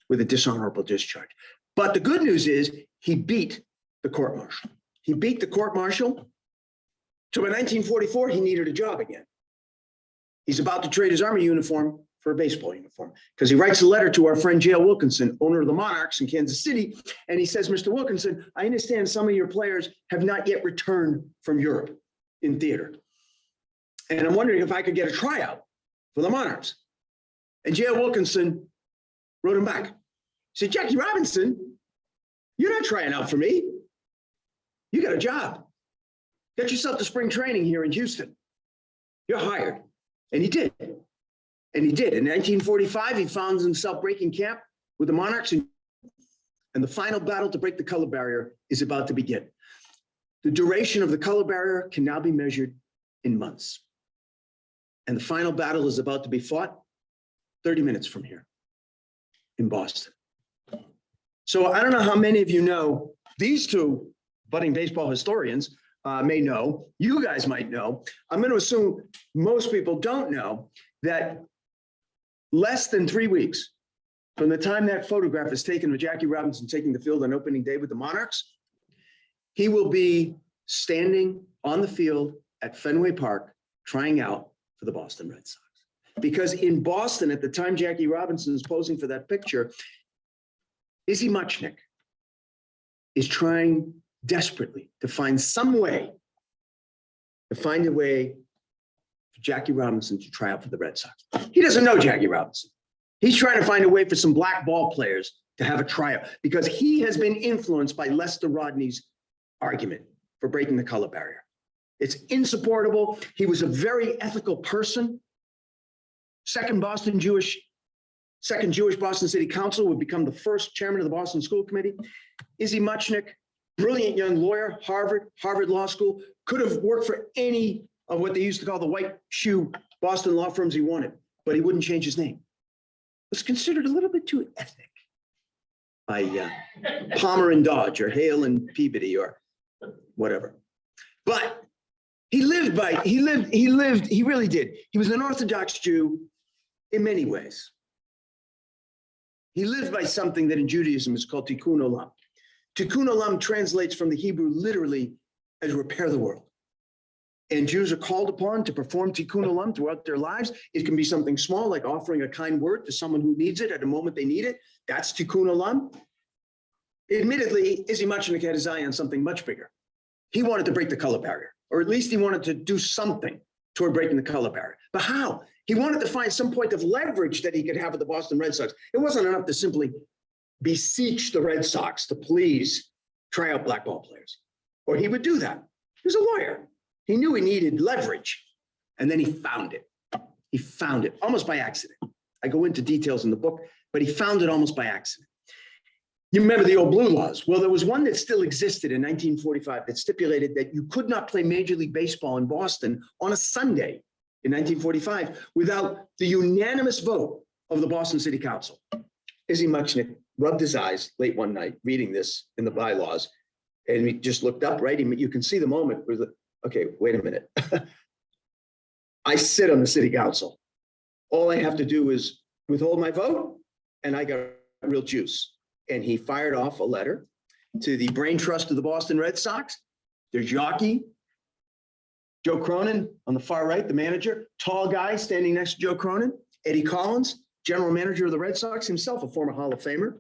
with a dishonorable discharge. But the good news is he beat the court-martial. He beat the court-martial. So by 1944, he needed a job again. He's about to trade his Army uniform for a baseball uniform because he writes a letter to our friend J.L. Wilkinson, owner of the Monarchs in Kansas City. And he says, Mr. Wilkinson, I understand some of your players have not yet returned from Europe in theater. And I'm wondering if I could get a tryout for the Monarchs. And J.L. Wilkinson wrote him back. He said, Jackie Robinson, you're not trying out for me. You got a job. Get yourself to spring training here in Houston. You're hired. And he did. And he did. In 1945, he found himself breaking camp with the Monarchs, and the final battle to break the color barrier is about to begin. The duration of the color barrier can now be measured in months. And the final battle is about to be fought 30 minutes from here in Boston. So I don't know how many of you know, these two budding baseball historians may know, you guys might know. I'm going to assume most people don't know that less than 3 weeks from the time that photograph is taken of Jackie Robinson taking the field on opening day with the Monarchs, he will be standing on the field at Fenway Park trying out for the Boston Red Sox. Because in Boston, at the time Jackie Robinson is posing for that picture, Izzy Muchnick is trying desperately to find some way, for Jackie Robinson to try out for the Red Sox. He doesn't know Jackie Robinson. He's trying to find a way for some black ball players to have a tryout because he has been influenced by Lester Rodney's argument for breaking the color barrier. It's insupportable. He was a very ethical person. Second Jewish Boston City Council, would become the first chairman of the Boston School Committee. Izzy Muchnick, brilliant young lawyer, Harvard Law School, could have worked for any of what they used to call the white shoe Boston law firms he wanted, but he wouldn't change his name. Was considered a little bit too ethnic by Palmer and Dodge or Hale and Peabody or whatever. But he really did. He was an Orthodox Jew in many ways. He lived by something that in Judaism is called tikkun olam. Tikkun olam translates from the Hebrew literally as repair the world. And Jews are called upon to perform tikkun olam throughout their lives. It can be something small, like offering a kind word to someone who needs it at a moment they need it. That's tikkun olam. Admittedly, Izzy Muchnick had his eye on something much bigger. He wanted to break the color barrier, or at least he wanted to do something toward breaking the color barrier. But how? He wanted to find some point of leverage that he could have with the Boston Red Sox. It wasn't enough to simply beseech the Red Sox to please try out black ball players, or he would do that. He was a lawyer. He knew he needed leverage, and then he found it. He found it almost by accident. I go into details in the book, but he found it almost by accident. You remember the old blue laws? Well, there was one that still existed in 1945 that stipulated that you could not play Major League Baseball in Boston on a Sunday in 1945 without the unanimous vote of the Boston City Council. Izzy Muchnick rubbed his eyes late one night reading this in the bylaws, and he just looked up, right? You can see the moment where okay, wait a minute. I sit on the city council. All I have to do is withhold my vote, and I got real juice. And he fired off a letter to the brain trust of the Boston Red Sox, their jockey, Joe Cronin on the far right, the manager, tall guy standing next to Joe Cronin, Eddie Collins, general manager of the Red Sox, himself a former Hall of Famer.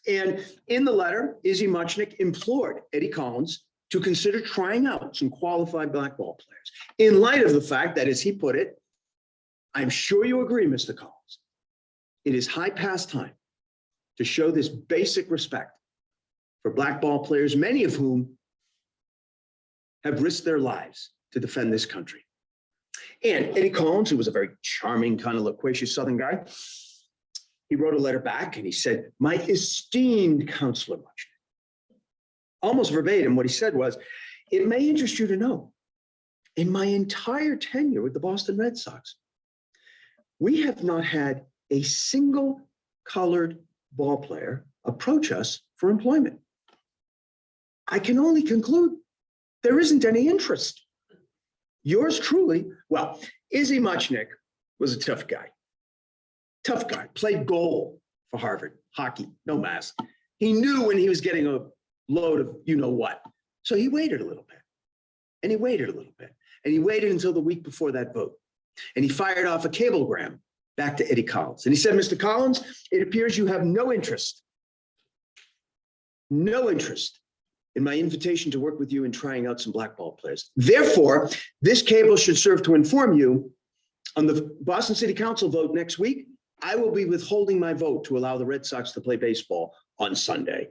And in the letter, Izzy Muchnick implored Eddie Collins to consider trying out some qualified black ball players in light of the fact that, as he put it, I'm sure you agree, Mr. Collins, it is high past time to show this basic respect for black ball players, many of whom have risked their lives to defend this country. And Eddie Collins, who was a very charming, kind of loquacious Southern guy, he wrote a letter back and he said, my esteemed Councilor Muchnick, almost verbatim, what he said was, it may interest you to know, in my entire tenure with the Boston Red Sox, we have not had a single colored ball player approach us for employment. I can only conclude there isn't any interest. Yours truly, well, Izzy Muchnick was a tough guy, played goal for Harvard, hockey, no mask. He knew when he was getting a load of you know what. So he waited a little bit, and he waited a little bit, and he waited until the week before that vote. And he fired off a cablegram back to Eddie Collins. And he said, Mr. Collins, it appears you have no interest in my invitation to work with you in trying out some black ball players. Therefore, this cable should serve to inform you on the Boston City Council vote next week. I will be withholding my vote to allow the Red Sox to play baseball on Sunday.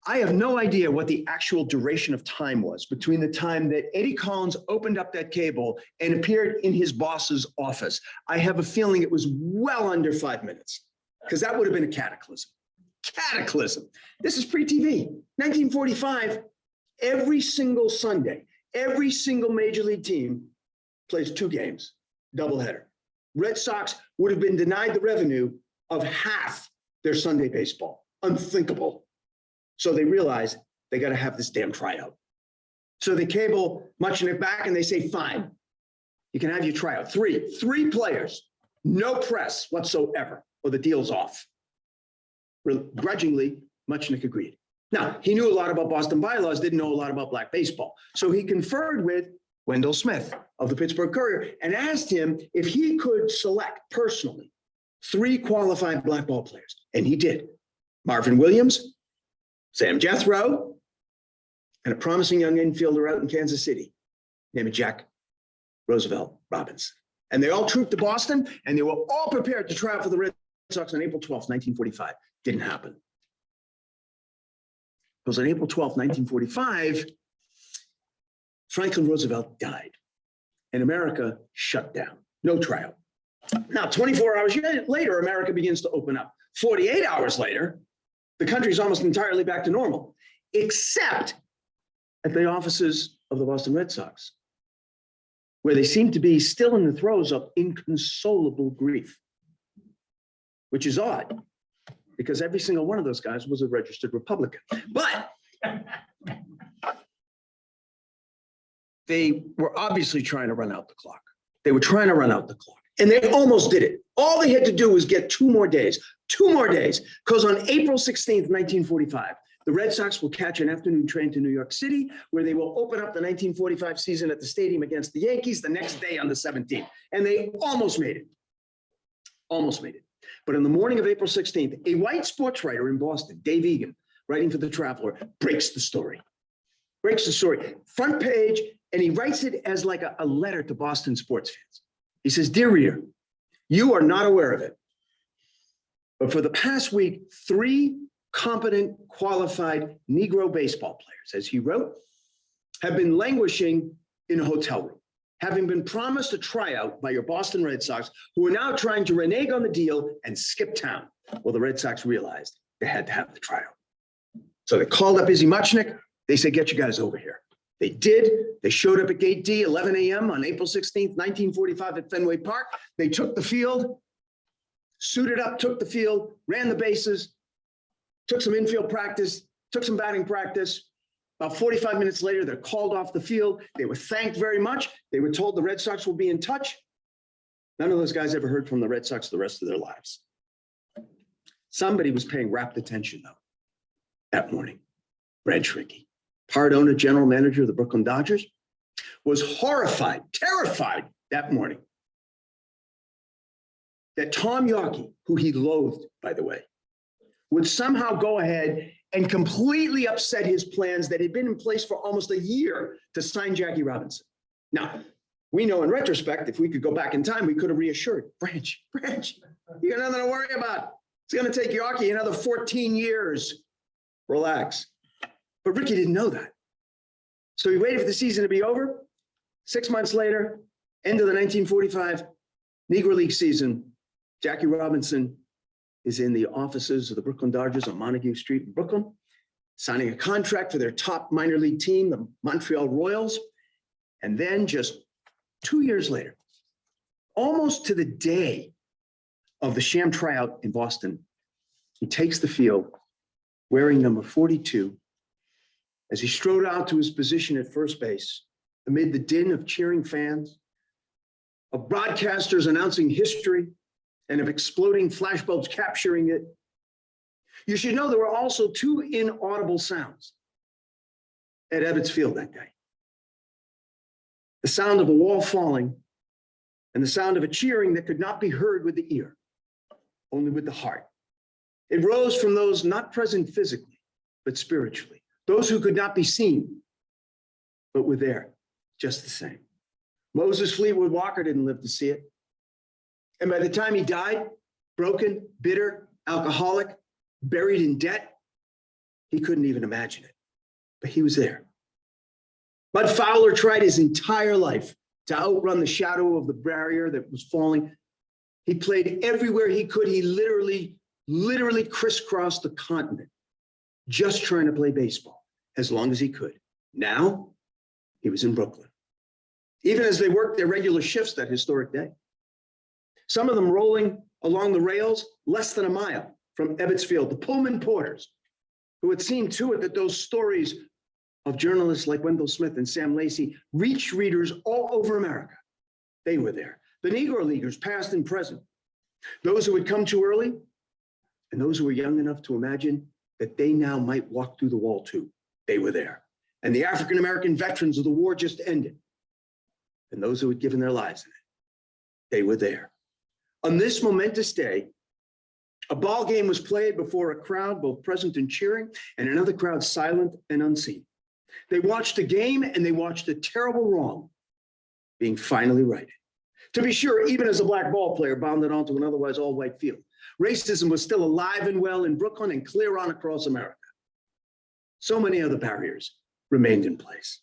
I have no idea what the actual duration of time was between the time that Eddie Collins opened up that cable and appeared in his boss's office. I have a feeling it was well under 5 minutes, because that would have been a cataclysm. Cataclysm. This is pre-TV. 1945, every single Sunday, every single major league team plays 2 games, doubleheader. Red Sox would have been denied the revenue of half their Sunday baseball. Unthinkable. So they realize they got to have this damn tryout. So they cable Muchnick back and they say, fine, you can have your tryout. Three players, no press whatsoever, or the deal's off. Grudgingly, Muchnick agreed. Now, he knew a lot about Boston bylaws, didn't know a lot about black baseball. So he conferred with Wendell Smith of the Pittsburgh Courier and asked him if he could select personally 3 qualified black ball players. And he did. Marvin Williams, Sam Jethro, and a promising young infielder out in Kansas City named Jack Roosevelt Robinson. And they all trooped to Boston, and they were all prepared to try out for the Red Sox on April 12th, 1945. Didn't happen. Because on April 12th, 1945, Franklin Roosevelt died, and America shut down. No tryout. Now, 24 hours later, America begins to open up. 48 hours later, the country's almost entirely back to normal, except at the offices of the Boston Red Sox, where they seem to be still in the throes of inconsolable grief, which is odd, because every single one of those guys was a registered Republican. But they were obviously trying to run out the clock. They were trying to run out the clock, and they almost did it. All they had to do was get 2 more days, because on April 16th, 1945, the Red Sox will catch an afternoon train to New York City, where they will open up the 1945 season at the stadium against the Yankees the next day on the 17th. And they almost made it. Almost made it. But on the morning of April 16th, a white sports writer in Boston, Dave Egan, writing for The Traveler, breaks the story. Front page, and he writes it as like a letter to Boston sports fans. He says, "Dear reader, you are not aware of it, but for the past week, 3 competent, qualified Negro baseball players," as he wrote, "have been languishing in a hotel room, having been promised a tryout by your Boston Red Sox, who are now trying to renege on the deal and skip town." Well, the Red Sox realized they had to have the tryout. So they called up Izzy Muchnick. They said, "Get you guys over here." They did. They showed up at Gate D, 11 a.m. on April 16th, 1945 at Fenway Park. They took the field, suited up, took the field, ran the bases, took some infield practice, took some batting practice. About 45 minutes later, they're called off the field. They were thanked very much. They were told the Red Sox will be in touch. None of those guys ever heard from the Red Sox the rest of their lives. Somebody was paying rapt attention, though, that morning. Brad Schricky, part owner, general manager of the Brooklyn Dodgers, was horrified, terrified that morning that Tom Yawkey, who he loathed, by the way, would somehow go ahead and completely upset his plans that had been in place for almost a year to sign Jackie Robinson. Now, we know in retrospect, if we could go back in time, we could have reassured, Branch, you got nothing to worry about. It's going to take Yawkey another 14 years. Relax. But Ricky didn't know that. So he waited for the season to be over. 6 months later, end of the 1945 Negro League season, Jackie Robinson is in the offices of the Brooklyn Dodgers on Montague Street in Brooklyn, signing a contract for their top minor league team, the Montreal Royals. And then just 2 years later, almost to the day of the sham tryout in Boston, he takes the field wearing number 42 as he strode out to his position at first base amid the din of cheering fans, of broadcasters announcing history, and of exploding flashbulbs capturing it. You should know there were also 2 inaudible sounds at Ebbets Field that day. The sound of a wall falling and the sound of a cheering that could not be heard with the ear, only with the heart. It rose from those not present physically, but spiritually, those who could not be seen, but were there just the same. Moses Fleetwood Walker didn't live to see it. And by the time he died, broken, bitter, alcoholic, buried in debt, He couldn't even imagine it, but he was there. Bud Fowler tried his entire life to outrun the shadow of the barrier that was falling. He played everywhere he could. He literally crisscrossed the continent, just trying to play baseball as long as he could. Now, he was in Brooklyn, even as they worked their regular shifts that historic day. Some of them rolling along the rails less than a mile from Ebbets Field, the Pullman porters, who had seen to it that those stories of journalists like Wendell Smith and Sam Lacey reached readers all over America. They were there. The Negro Leaguers, past and present. Those who had come too early, and those who were young enough to imagine that they now might walk through the wall too. They were there. And the African-American veterans of the war just ended, and those who had given their lives in it, they were there. On this momentous day, a ball game was played before a crowd both present and cheering, and another crowd silent and unseen. They watched a game and they watched a terrible wrong being finally righted. To be sure, even as a black ball player bounded onto an otherwise all-white field, racism was still alive and well in Brooklyn and clear on across America. So many other barriers remained in place.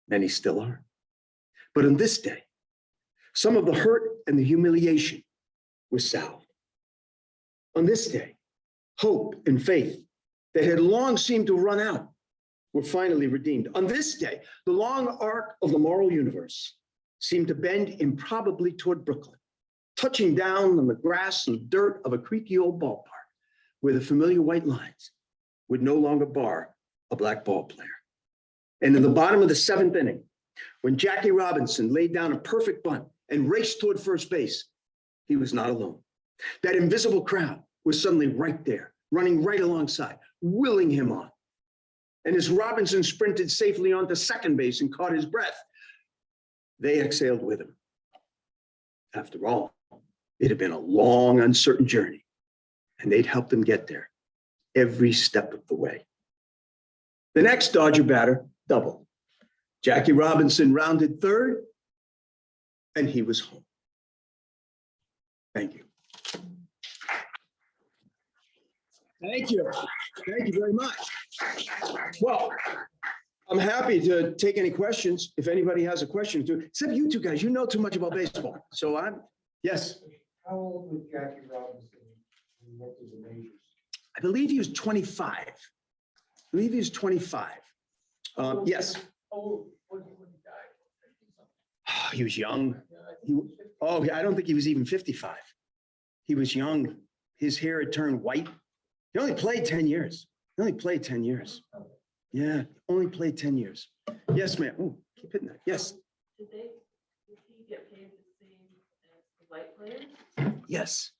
Many still are. But on this day, some of the hurt and the humiliation was salved. On this day, hope and faith that had long seemed to run out were finally redeemed. On this day, the long arc of the moral universe seemed to bend improbably toward Brooklyn, touching down on the grass and dirt of a creaky old ballpark where the familiar white lines would no longer bar a black ball player. And in the bottom of the seventh inning, when Jackie Robinson laid down a perfect bunt and raced toward first base, he was not alone. That invisible crowd was suddenly right there, running right alongside, willing him on. And as Robinson sprinted safely onto second base and caught his breath, they exhaled with him. After all, it had been a long, uncertain journey, and they'd helped him get there every step of the way. The next Dodger batter doubled. Jackie Robinson rounded third, and he was home. Thank you. Thank you. Thank you very much. Well, I'm happy to take any questions if anybody has a question to, except you two guys, you know too much about baseball. So yes. How old was Jackie Robinson when he went to the majors? I believe he was 25. I believe he was 25. Yes. Oh, when he died? He was young. I don't think he was even 55. He was young. His hair had turned white. He only played 10 years. He only played 10 years. Yeah, only played 10 years. Yes, ma'am. Oh, keep hitting that. Yes. Did he get paid the same as the white players? Yes,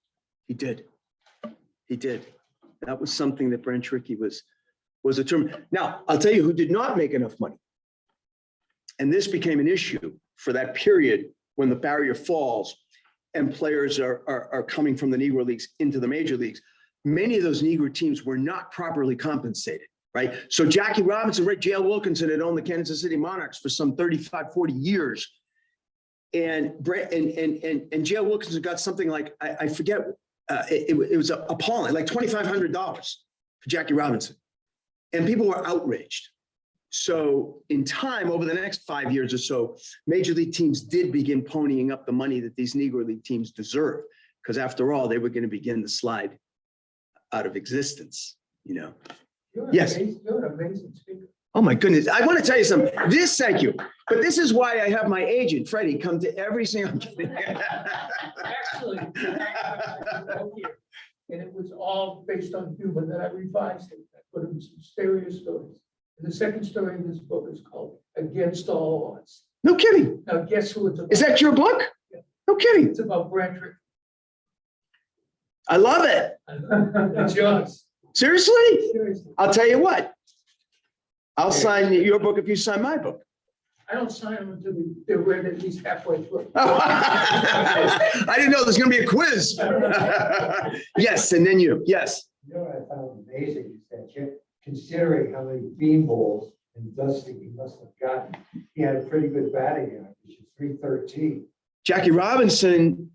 he did. He did. That was something that Branch Rickey was determined. Now, I'll tell you who did not make enough money. And this became an issue for that period when the barrier falls and players are coming from the Negro Leagues into the major leagues. Many of those Negro teams were not properly compensated, right? So Jackie Robinson, Ray J.L. Wilkinson had owned the Kansas City Monarchs for some 35, 40 years. And J.L. Wilkinson got something like, I forget, it was appalling, like $2,500 for Jackie Robinson. And people were outraged. So in time, over the next 5 years or so, major league teams did begin ponying up the money that these Negro League teams deserve, because after all, they were going to begin to slide out of existence, you know. Yes. You're an amazing speaker. Oh my goodness. I want to tell you something. Thank you. But this is why I have my agent, Freddie, come to every single. Actually, and it was all based on humor that I revised it. I put in some stereo stories. And the second story in this book is called Against All Odds. No kidding. Now, guess who it's about? Is that your book? Yeah. No kidding. It's about Branch Rickey. I love it. It's yours. Seriously? Seriously. I'll tell you what. I'll sign your book if you sign my book. I don't sign them until they're read at least halfway through. I didn't know there's going to be a quiz. Yes, and then you. Yes. You know what I found amazing is that considering how many beanballs and dusting he must have gotten, he had a pretty good batting average of 313. Jackie Robinson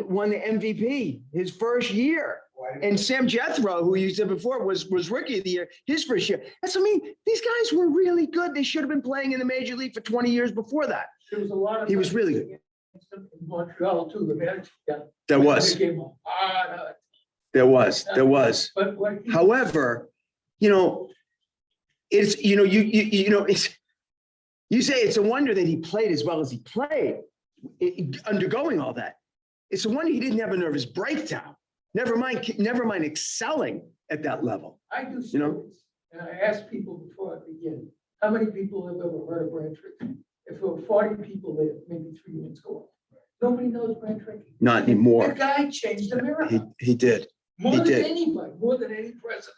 won the MVP his first year. And Sam Jethro, who you said before was rookie of the year, his first year. That's, I mean, these guys were really good. They should have been playing in the major league for 20 years before that. There was a lot of. He was really good. In Montreal too, the manager. There was. There was. But what. However, you know, it's, you know, you know, it's, you say it's a wonder that he played as well as he played, undergoing all that. It's a wonder he didn't have a nervous breakdown. Never mind excelling at that level. I do You know? stories, and I ask people before I begin, how many people have ever heard of Brand Tricky? If there were 40 people there, maybe 3 minutes go on. Nobody knows Brand Tricky. Not The anymore. guy changed America. He did. More he than did. anybody, more than any president,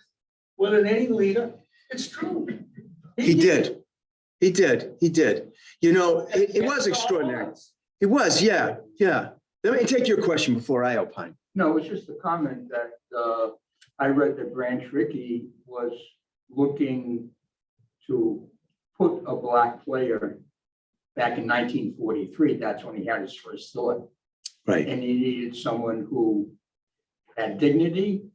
more than any leader. It's true. He did. He did. He did. You know, it was extraordinary. It was, yeah, yeah. Let me take your question before I opine. No, it's just a comment that I read that Branch Rickey was looking to put a black player back in 1943. That's when he had his first thought. Right. And he needed someone who had dignity,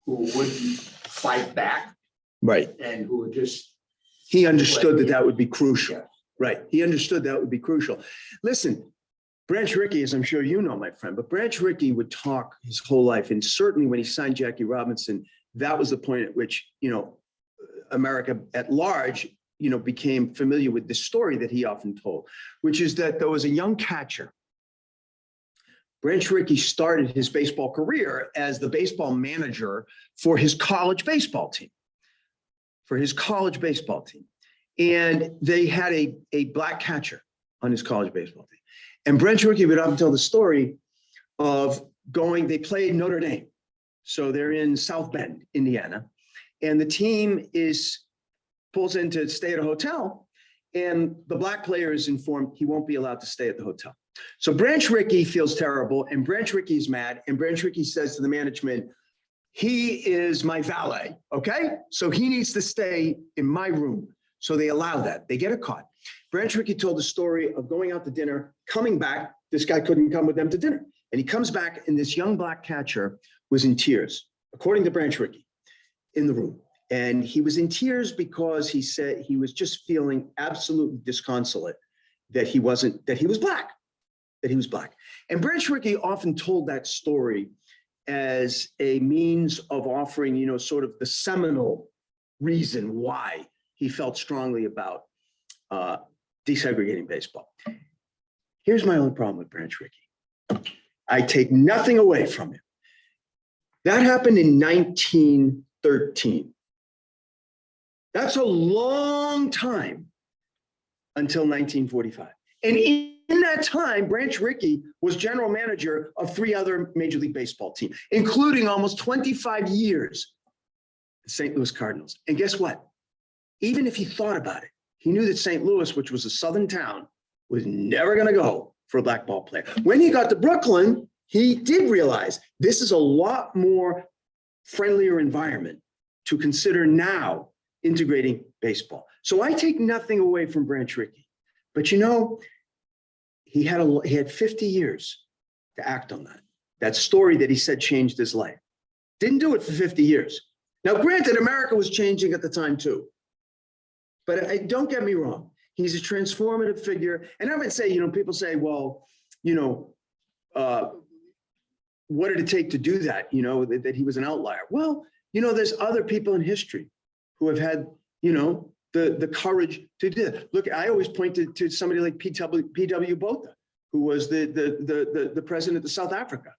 who wouldn't fight back, Right. and who would just. He understood that that would be crucial. Yeah. Right. He understood that would be crucial. Listen, Branch Rickey, as I'm sure you know, my friend, but Branch Rickey would talk his whole life. And certainly when he signed Jackie Robinson, that was the point at which, you know, America at large, you know, became familiar with the story that he often told, which is that there was a young catcher. Branch Rickey started his baseball career as the baseball manager for his college baseball team. And they had a black catcher on his college baseball team. And Branch Rickey would often tell the story of going, they played Notre Dame. So they're in South Bend, Indiana. And the team pulls in to stay at a hotel. And the black player is informed he won't be allowed to stay at the hotel. So Branch Rickey feels terrible, and Branch Rickey's mad. And Branch Rickey says to the management, he is my valet, okay? So he needs to stay in my room. So they allow that. They get a caught. Branch Rickey told the story of going out to dinner, coming back. This guy couldn't come with them to dinner. And he comes back, and this young black catcher was in tears, according to Branch Rickey, in the room. And he was in tears because he said he was just feeling absolutely disconsolate that he was black. And Branch Rickey often told that story as a means of offering, you know, sort of the seminal reason why he felt strongly about desegregating baseball. Here's my only problem with Branch Rickey. I take nothing away from him. That happened in 1913. That's a long time until 1945. And in that time, Branch Rickey was general manager of 3 other Major League Baseball teams, including almost 25 years, the St. Louis Cardinals. And guess what? Even if he thought about it, he knew that St. Louis, which was a southern town, was never going to go for a black ball player. When he got to Brooklyn, he did realize this is a lot more friendlier environment to consider now integrating baseball. So I take nothing away from Branch Rickey, but you know, he had 50 years to act on that. That story that he said changed his life. Didn't do it for 50 years. Now, granted, America was changing at the time too, but don't get me wrong. He's a transformative figure. And I would say, you know, people say, well, you know, what did it take to do that? You know, that he was an outlier. Well, you know, there's other people in history who have had, you know, the courage to do it. Look, I always point to somebody like P.W. Botha, who was the president of South Africa.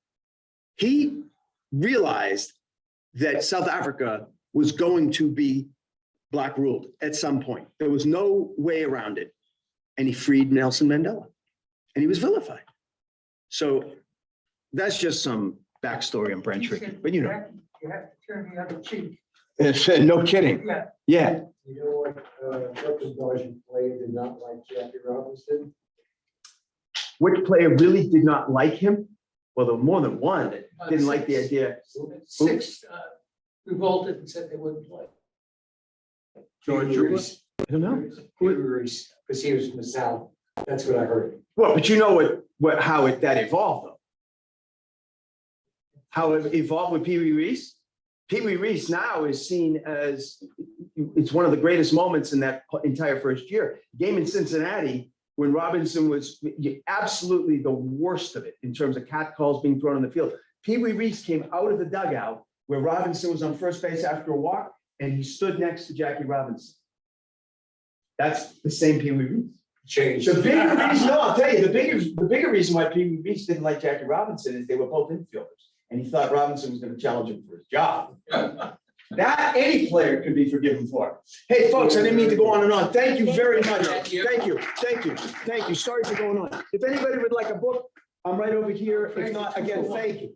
He realized that South Africa was going to be black ruled at some point. There was no way around it. And he freed Nelson Mandela, and he was vilified. So that's just some backstory on Branch Rickey, but you know. You have to turn the other cheek. No kidding. Yeah. Yeah. You know what the Dodgers player did not like Jackie Robinson? Which player really did not like him? Well, there were more than one that didn't like the idea. 6 revolted and said they wouldn't play. George I don't know. Because he was from the South. That's what I heard. Well, but you know how that evolved, though. how it evolved with Pee Wee Reese. Pee Wee Reese now is seen as, it's one of the greatest moments in that entire first year. Game in Cincinnati, when Robinson was absolutely the worst of it in terms of catcalls being thrown on the field. Pee Wee Reese came out of the dugout where Robinson was on first base after a walk, and he stood next to Jackie Robinson. That's the same Pee Wee Reese. Change. The bigger reason, no, I'll tell you, the bigger reason why Pee Wee Reese didn't like Jackie Robinson is they were both infielders. And he thought Robinson was going to challenge him for his job. That any player could be forgiven for. Hey, folks, I didn't mean to go on and on. Thank you very much. Thank you. Sorry for going on. If anybody would like a book, I'm right over here. If not, again, thank you.